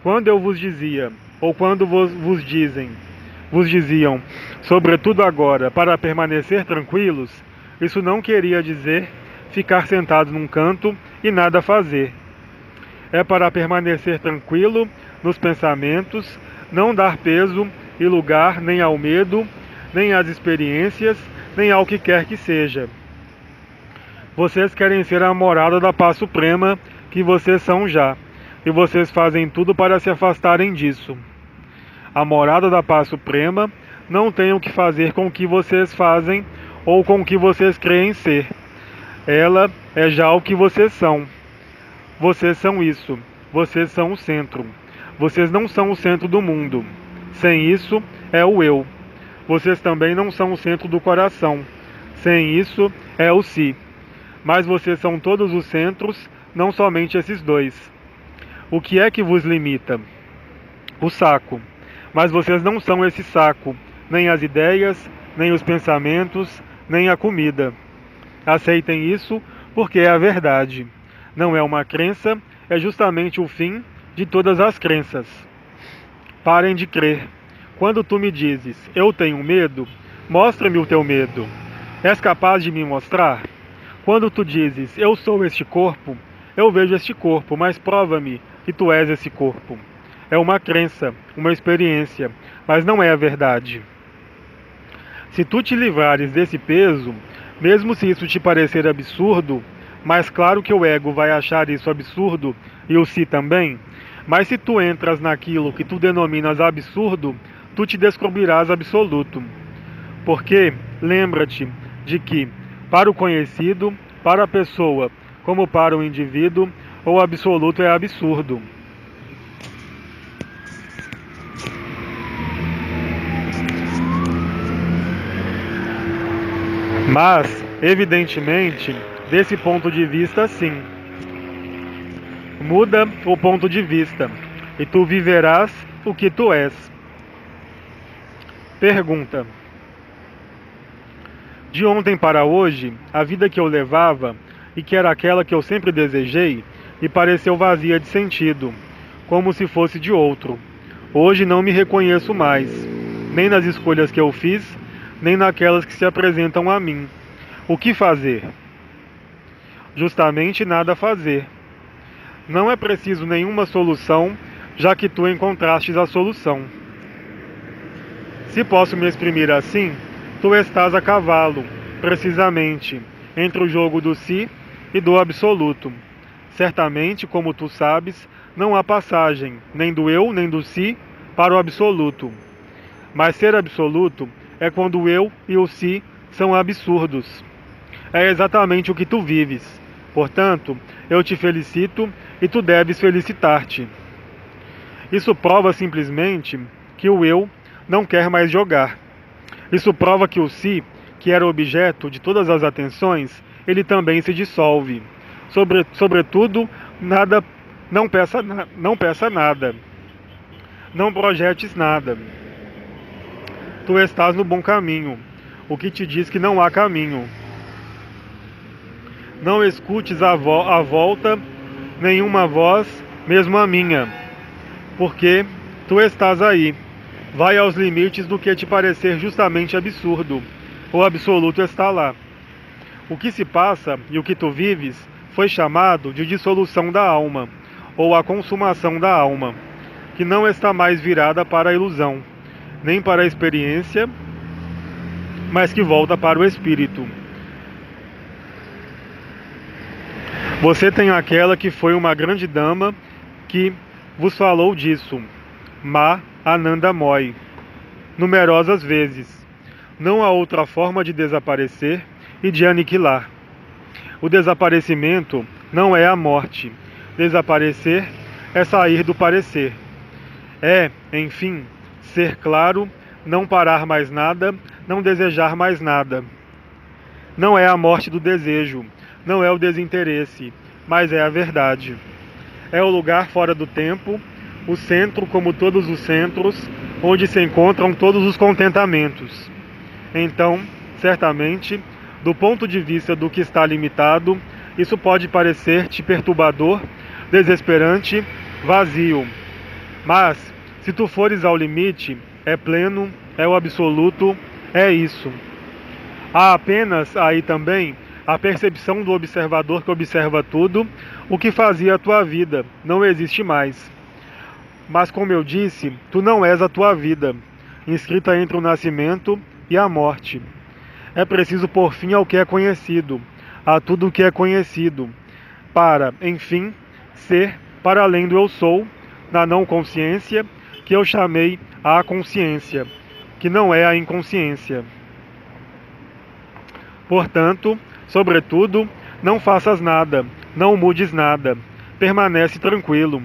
Quando eu vos dizia, ou quando vos diziam, sobretudo agora, para permanecer tranquilos, isso não queria dizer ficar sentado num canto e nada fazer. É para permanecer tranquilo nos pensamentos, não dar peso e lugar nem ao medo, nem às experiências, nem ao que quer que seja. Vocês querem ser a morada da paz suprema, que vocês são já, e vocês fazem tudo para se afastarem disso. A morada da paz suprema não tem o que fazer com o que vocês fazem ou com o que vocês creem ser. Ela é já o que vocês são. Vocês são isso. Vocês são o centro. Vocês não são o centro do mundo. Sem isso, é o eu. Vocês também não são o centro do coração. Sem isso, é o si. Mas vocês são todos os centros, não somente esses dois. O que é que vos limita? O saco. Mas vocês não são esse saco, nem as ideias, nem os pensamentos, nem a comida. Aceitem isso, porque é a verdade. Não é uma crença, é justamente o fim de todas as crenças. Parem de crer. Quando tu me dizes, eu tenho medo, mostra-me o teu medo. És capaz de me mostrar? Quando tu dizes, eu sou este corpo, eu vejo este corpo, mas prova-me que tu és esse corpo. É uma crença, uma experiência, mas não é a verdade. Se tu te livrares desse peso, mesmo se isso te parecer absurdo, mas claro que o ego vai achar isso absurdo e o si também, mas se tu entras naquilo que tu denominas absurdo, tu te descobrirás absoluto. Porque, lembra-te de que, para o conhecido, para a pessoa, como para o indivíduo, o absoluto é absurdo. Mas, evidentemente, desse ponto de vista, sim. Muda o ponto de vista, e tu viverás o que tu és. Pergunta: de ontem para hoje, a vida que eu levava, e que era aquela que eu sempre desejei, me pareceu vazia de sentido, como se fosse de outro. Hoje não me reconheço mais, nem nas escolhas que eu fiz, nem naquelas que se apresentam a mim. O que fazer? Justamente nada fazer. Não é preciso nenhuma solução, já que tu encontrastes a solução. Se posso me exprimir assim, tu estás a cavalo, precisamente, entre o jogo do si e do absoluto. Certamente, como tu sabes, não há passagem, nem do eu, nem do si, para o absoluto. Mas ser absoluto é quando o eu e o si são absurdos. É exatamente o que tu vives. Portanto, eu te felicito e tu deves felicitar-te. Isso prova simplesmente que o eu não quer mais jogar. Isso prova que o si, que era objeto de todas as atenções, ele também se dissolve. Sobretudo, não peça nada. Não projetes nada. Tu estás no bom caminho, o que te diz que não há caminho. Não escutes à volta nenhuma voz, mesmo a minha, porque tu estás aí. Vai aos limites do que te parecer justamente absurdo. O absoluto está lá. O que se passa e o que tu vives foi chamado de dissolução da alma, ou a consumação da alma, que não está mais virada para a ilusão, nem para a experiência, mas que volta para o espírito. Você tem aquela que foi uma grande dama que vos falou disso, Ma Ananda Moy, numerosas vezes. Não há outra forma de desaparecer e de aniquilar. O desaparecimento não é a morte. Desaparecer é sair do parecer. É, enfim, ser claro, não parar mais nada, não desejar mais nada. Não é a morte do desejo, não é o desinteresse, mas é a verdade. É o lugar fora do tempo, o centro como todos os centros, onde se encontram todos os contentamentos. Então, certamente, do ponto de vista do que está limitado, isso pode parecer-te perturbador, desesperante, vazio. Mas, se tu fores ao limite, é pleno, é o absoluto, é isso. Há apenas aí também a percepção do observador que observa tudo, o que fazia a tua vida, não existe mais. Mas como eu disse, tu não és a tua vida, inscrita entre o nascimento e a morte. É preciso pôr fim ao que é conhecido, a tudo o que é conhecido, para, enfim, ser para além do eu sou, na não consciência, que eu chamei a consciência. que não é a inconsciência. Portanto, sobretudo, não faças nada, não mudes nada, permanece tranquilo,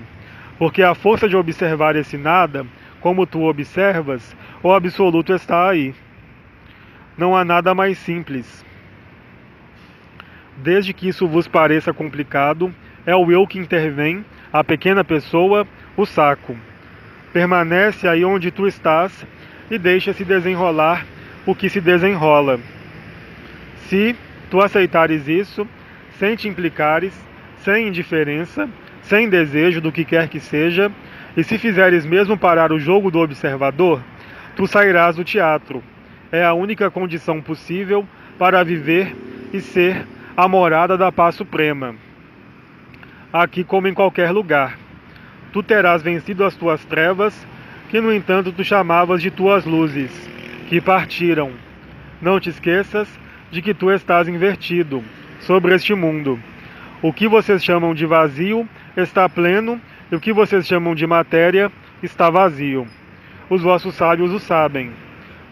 porque a força de observar esse nada, como tu observas, o absoluto está aí. Não há nada mais simples. Desde que isso vos pareça complicado, é o eu que intervém, a pequena pessoa, o saco. Permanece aí onde tu estás e deixa-se desenrolar o que se desenrola. Se tu aceitares isso, sem te implicares, sem indiferença, sem desejo do que quer que seja, e se fizeres mesmo parar o jogo do observador, tu sairás do teatro. É a única condição possível para viver e ser a morada da paz suprema. Aqui como em qualquer lugar. Tu terás vencido as tuas trevas, que no entanto tu chamavas de tuas luzes, que partiram. Não te esqueças de que tu estás invertido sobre este mundo. O que vocês chamam de vazio está pleno, e o que vocês chamam de matéria está vazio. Os vossos sábios o sabem.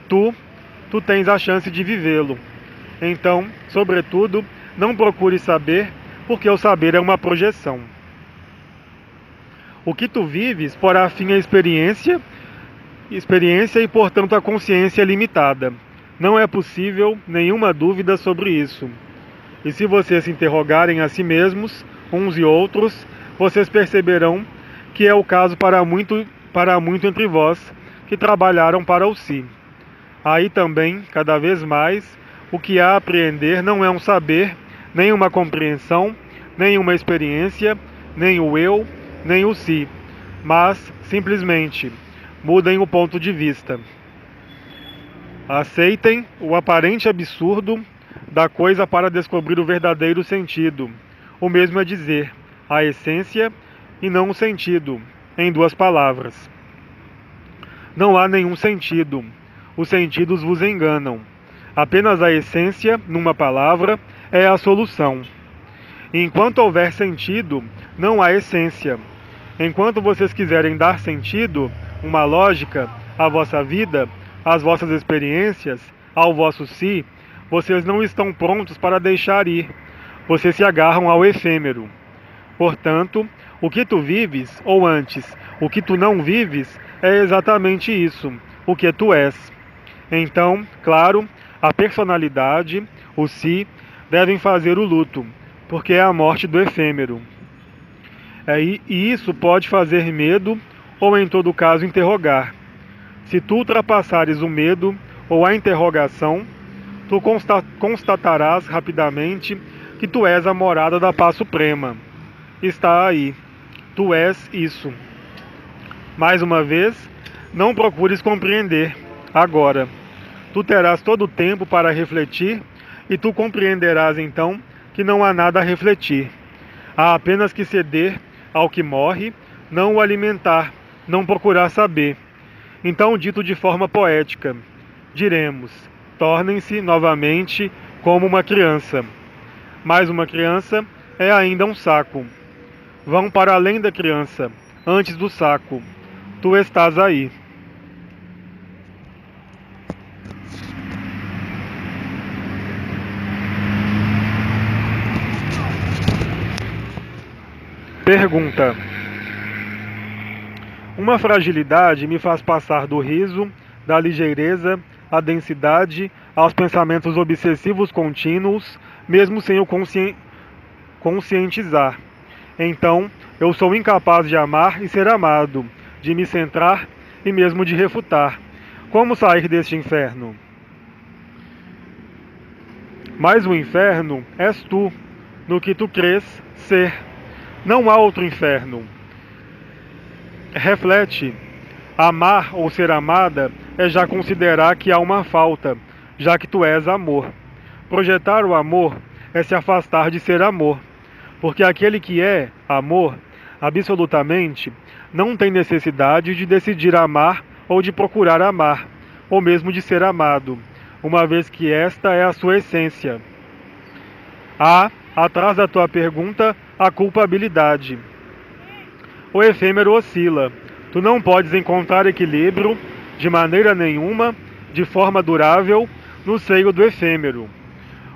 Tu tens a chance de vivê-lo. Então, sobretudo, não procure saber, porque o saber é uma projeção. O que tu vives porá fim à experiência e, portanto, à consciência limitada. Não é possível nenhuma dúvida sobre isso. E se vocês se interrogarem a si mesmos, uns e outros, vocês perceberão que é o caso para muito entre vós que trabalharam para o si. Aí também, cada vez mais, o que há a apreender não é um saber, nem uma compreensão, nem uma experiência, nem o eu, nem o si, mas, simplesmente, mudem o ponto de vista. Aceitem o aparente absurdo da coisa para descobrir o verdadeiro sentido. O mesmo é dizer, a essência e não o sentido, em duas palavras. Não há nenhum sentido. Os sentidos vos enganam. Apenas a essência, numa palavra, é a solução. Enquanto houver sentido, não há essência. Enquanto vocês quiserem dar sentido, uma lógica, à vossa vida, às vossas experiências, ao vosso si, vocês não estão prontos para deixar ir. Vocês se agarram ao efêmero. Portanto, o que tu vives, ou antes, o que tu não vives, é exatamente isso, o que tu és. Então, claro, a personalidade, o si, devem fazer o luto, porque é a morte do efêmero. E isso pode fazer medo, ou em todo caso interrogar. Se tu ultrapassares o medo ou a interrogação, tu constatarás rapidamente que tu és a morada da paz suprema. Está aí. Tu és isso. Mais uma vez, não procures compreender. Agora, tu terás todo o tempo para refletir e tu compreenderás então que não há nada a refletir. Há apenas que ceder ao que morre, não o alimentar, não procurar saber. Então, dito de forma poética, diremos, tornem-se novamente como uma criança. Mas uma criança é ainda um saco. Vão para além da criança, antes do saco. Tu estás aí. Pergunta. Uma fragilidade me faz passar do riso, da ligeireza, à densidade, aos pensamentos obsessivos contínuos, mesmo sem o conscientizar. Então, eu sou incapaz de amar e ser amado, de me centrar e mesmo de refutar. Como sair deste inferno? Mas o inferno és tu, no que tu crês ser. Não há outro inferno. Reflete. Amar ou ser amada é já considerar que há uma falta, já que tu és amor. Projetar o amor é se afastar de ser amor, porque aquele que é amor, absolutamente, não tem necessidade de decidir amar ou de procurar amar, ou mesmo de ser amado, uma vez que esta é a sua essência. Há, atrás da tua pergunta, a culpabilidade. O efêmero oscila. Tu não podes encontrar equilíbrio de maneira nenhuma de forma durável no seio do efêmero.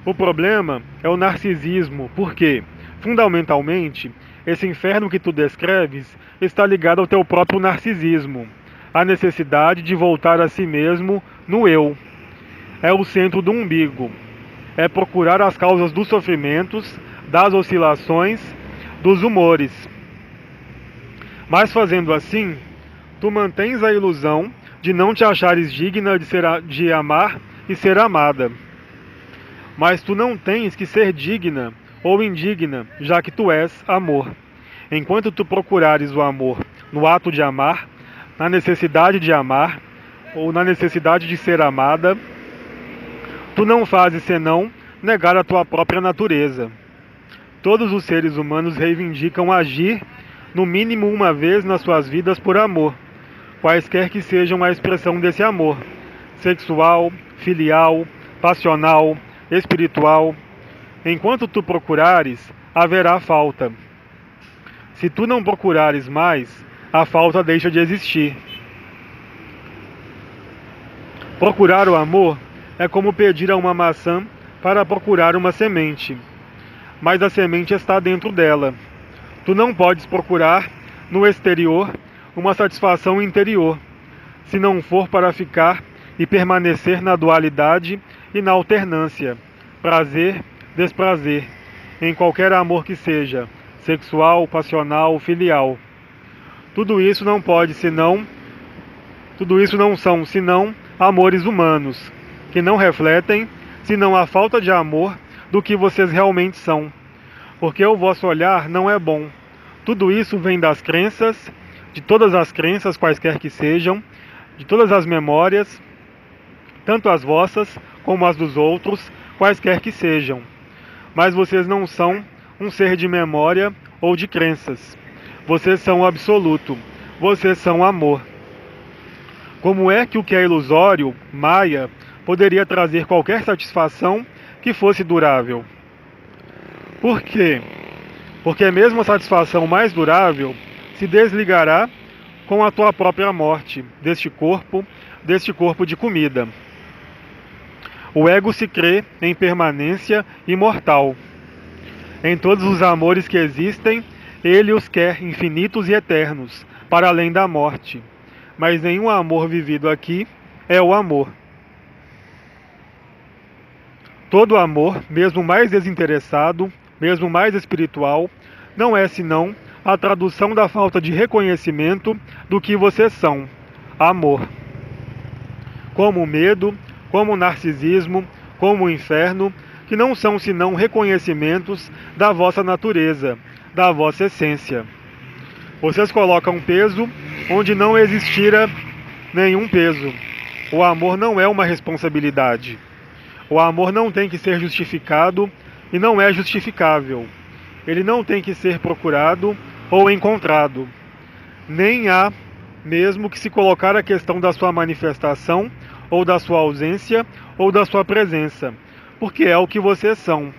O problema é o narcisismo, porque, fundamentalmente, esse inferno que tu descreves está ligado ao teu próprio narcisismo, a necessidade de voltar a si mesmo no eu. É o centro do umbigo. É procurar as causas dos sofrimentos, das oscilações, dos humores. Mas fazendo assim, tu mantens a ilusão de não te achares digna de amar e ser amada. Mas tu não tens que ser digna ou indigna, já que tu és amor. Enquanto tu procurares o amor no ato de amar, na necessidade de amar, ou na necessidade de ser amada, tu não fazes senão negar a tua própria natureza. Todos os seres humanos reivindicam agir, no mínimo uma vez nas suas vidas, por amor, quaisquer que sejam a expressão desse amor, sexual, filial, passional, espiritual. Enquanto tu procurares, haverá falta. Se tu não procurares mais, a falta deixa de existir. Procurar o amor é como pedir a uma maçã para procurar uma semente, mas a semente está dentro dela. Tu não podes procurar no exterior uma satisfação interior, se não for para ficar e permanecer na dualidade e na alternância, prazer, desprazer, em qualquer amor que seja, sexual, passional, filial. Tudo isso não são senão amores humanos, que não refletem senão a falta de amor do que vocês realmente são. Porque o vosso olhar não é bom. Tudo isso vem das crenças, de todas as crenças, quaisquer que sejam, de todas as memórias, tanto as vossas como as dos outros, quaisquer que sejam. Mas vocês não são um ser de memória ou de crenças. Vocês são o absoluto. Vocês são amor. Como é que o que é ilusório, maia, poderia trazer qualquer satisfação que fosse durável? Por quê? Porque mesmo a satisfação mais durável se desligará com a tua própria morte deste corpo de comida. O ego se crê em permanência imortal. Em todos os amores que existem, ele os quer infinitos e eternos, para além da morte. Mas nenhum amor vivido aqui é o amor. Todo amor, mesmo mais desinteressado, mesmo mais espiritual, não é senão a tradução da falta de reconhecimento do que vocês são, amor. Como o medo, como o narcisismo, como o inferno, que não são senão reconhecimentos da vossa natureza, da vossa essência. Vocês colocam peso onde não existira nenhum peso. O amor não é uma responsabilidade. O amor não tem que ser justificado e não é justificável. Ele não tem que ser procurado ou encontrado. Nem há mesmo que se colocar a questão da sua manifestação, ou da sua ausência, ou da sua presença, porque é o que vocês são.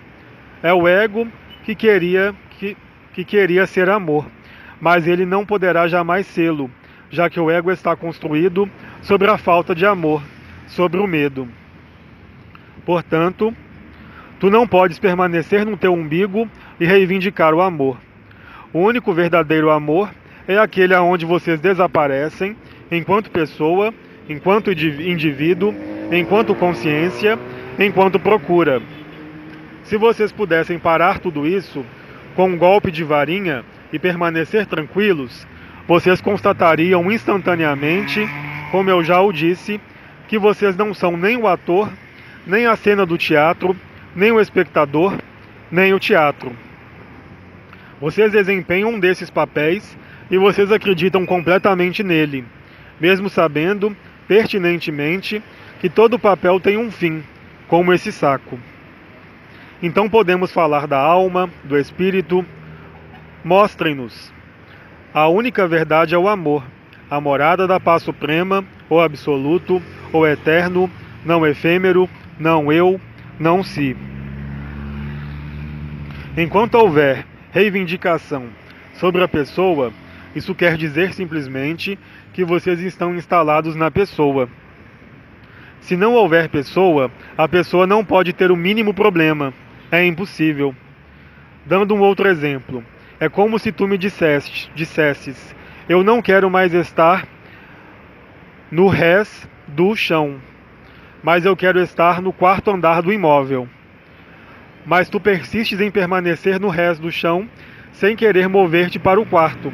É o ego que queria ser amor, mas ele não poderá jamais sê-lo, já que o ego está construído sobre a falta de amor, sobre o medo. Portanto, tu não podes permanecer no teu umbigo e reivindicar o amor. O único verdadeiro amor é aquele aonde vocês desaparecem enquanto pessoa, enquanto indivíduo, enquanto consciência, enquanto procura. Se vocês pudessem parar tudo isso com um golpe de varinha e permanecer tranquilos, vocês constatariam instantaneamente, como eu já o disse, que vocês não são nem o ator, nem a cena do teatro, nem o espectador, nem o teatro. Vocês desempenham um desses papéis e vocês acreditam completamente nele, mesmo sabendo, pertinentemente, que todo papel tem um fim, como esse saco. Então podemos falar da alma, do espírito. Mostrem-nos. A única verdade é o amor, a morada da paz suprema, o absoluto, o eterno, não efêmero, não eu, não si. Enquanto houver reivindicação sobre a pessoa, isso quer dizer simplesmente que vocês estão instalados na pessoa. Se não houver pessoa, a pessoa não pode ter o mínimo problema. É impossível. Dando um outro exemplo, é como se tu me dissesses, eu não quero mais estar no rés do chão, mas eu quero estar no quarto andar do imóvel. Mas tu persistes em permanecer no rés do chão, sem querer mover-te para o quarto.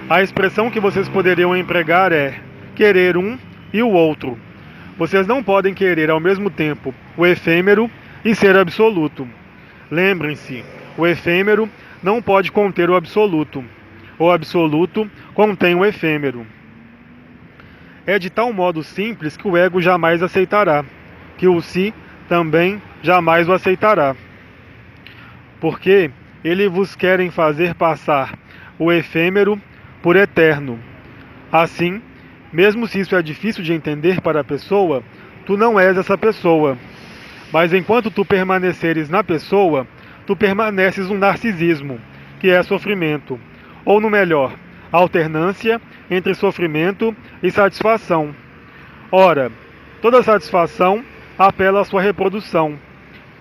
A expressão que vocês poderiam empregar é querer um e o outro. Vocês não podem querer ao mesmo tempo o efêmero e ser absoluto. Lembrem-se, o efêmero não pode conter o absoluto. O absoluto contém o efêmero. É de tal modo simples que o ego jamais aceitará, que o si também jamais o aceitará. Porque eles vos querem fazer passar o efêmero por eterno. Assim, mesmo se isso é difícil de entender para a pessoa, tu não és essa pessoa. Mas enquanto tu permaneceres na pessoa, tu permaneces no narcisismo, que é sofrimento. Ou no melhor, alternância entre sofrimento e satisfação. Ora, toda satisfação apela à sua reprodução,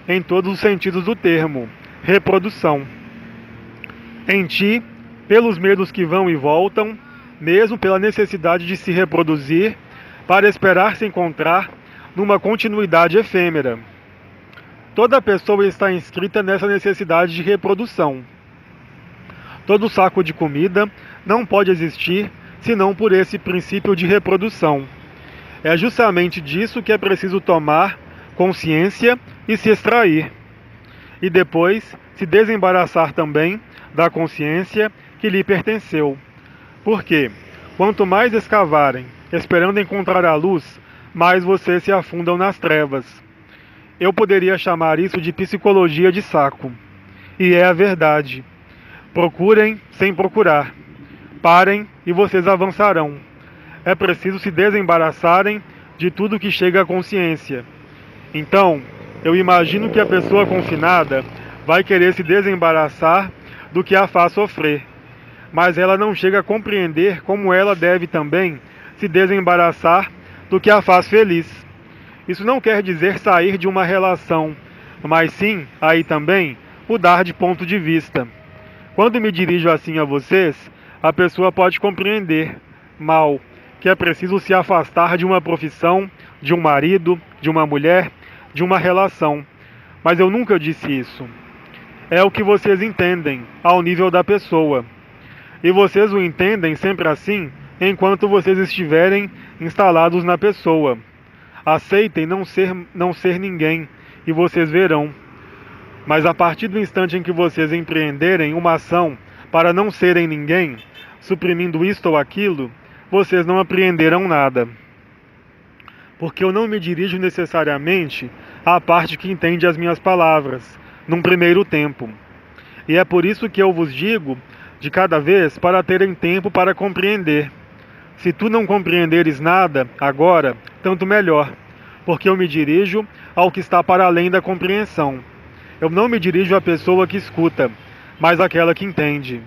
em todos os sentidos do termo, reprodução. Em ti, pelos medos que vão e voltam, mesmo pela necessidade de se reproduzir, para esperar se encontrar numa continuidade efêmera. Toda pessoa está inscrita nessa necessidade de reprodução. Todo saco de comida não pode existir senão por esse princípio de reprodução. É justamente disso que é preciso tomar consciência e se extrair. E depois se desembaraçar também da consciência que lhe pertenceu. Porque, quanto mais escavarem, esperando encontrar a luz, mais vocês se afundam nas trevas. Eu poderia chamar isso de psicologia de saco. E é a verdade. Procurem sem procurar. Parem e vocês avançarão. É preciso se desembaraçarem de tudo que chega à consciência. Então, eu imagino que a pessoa confinada vai querer se desembaraçar do que a faz sofrer. Mas ela não chega a compreender como ela deve também se desembaraçar do que a faz feliz. Isso não quer dizer sair de uma relação, mas sim, aí também, mudar de ponto de vista. Quando me dirijo assim a vocês, a pessoa pode compreender, mal, que é preciso se afastar de uma profissão, de um marido, de uma mulher, de uma relação. Mas eu nunca disse isso. É o que vocês entendem, ao nível da pessoa. E vocês o entendem sempre assim, enquanto vocês estiverem instalados na pessoa. Aceitem não ser ninguém, e vocês verão. Mas a partir do instante em que vocês empreenderem uma ação para não serem ninguém, suprimindo isto ou aquilo, vocês não apreenderão nada. Porque eu não me dirijo necessariamente à parte que entende as minhas palavras, num primeiro tempo. E é por isso que eu vos digo, de cada vez, para terem tempo para compreender. Se tu não compreenderes nada agora, tanto melhor, porque eu me dirijo ao que está para além da compreensão. Eu não me dirijo à pessoa que escuta, mas àquela que entende.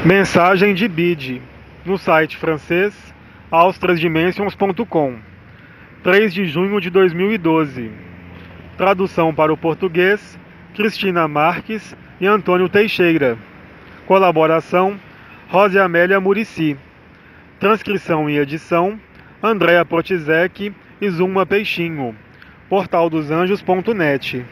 Mensagem de Bide, no site francês austrasdimensions.com, 3 de junho de 2012. Tradução para o português, Cristina Marques e Antônio Teixeira. Colaboração, Rosa Amélia Murici. Transcrição e edição, Andréa Protizek e Zuma Peixinho. Portaldosanjos.net.